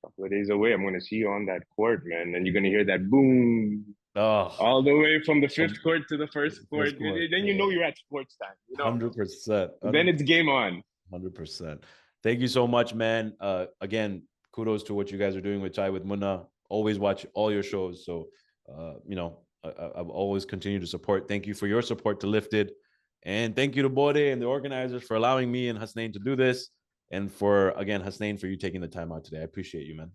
S3: A couple of days away. I'm going to see you on that court, man. And you're going to hear that boom. Oh, all the way from the fifth court to the first court. Then you're at sports time.
S1: 100%.
S3: Then it's game on.
S1: 100%. Thank you so much, man. Again, kudos to what you guys are doing with Chai with Munna. Always watch all your shows. So, I've always continued to support. Thank you for your support to Lifted. And thank you to Bode and the organizers for allowing me and Hasnane to do this. And Hasnane, for you taking the time out today. I appreciate you, man.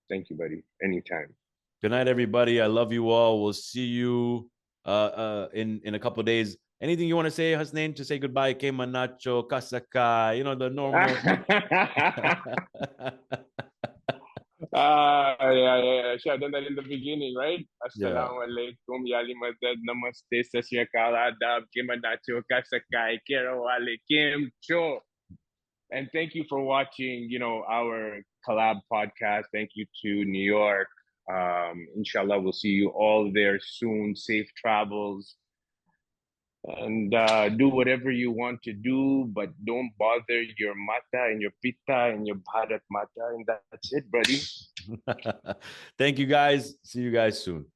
S3: Thank you, buddy. Anytime.
S1: Good night, everybody. I love you all. We'll see you in a couple of days. Anything you want to say, Hasnane, to say goodbye? Que manacho, kasaka, the normal.
S3: Yeah. Should have done that in the beginning, right? Assalamu alaikum, yali madad, namaste, sasyakal, adab, ke manacho, kasaka, kero alaikum, cho. And thank you for watching, our collab podcast. Thank you to New York. Inshallah, we'll see you all there soon. Safe travels. And do whatever you want to do, but don't bother your mata and your pita and your bharat mata. And that's it, buddy.
S1: Thank you, guys. See you guys soon.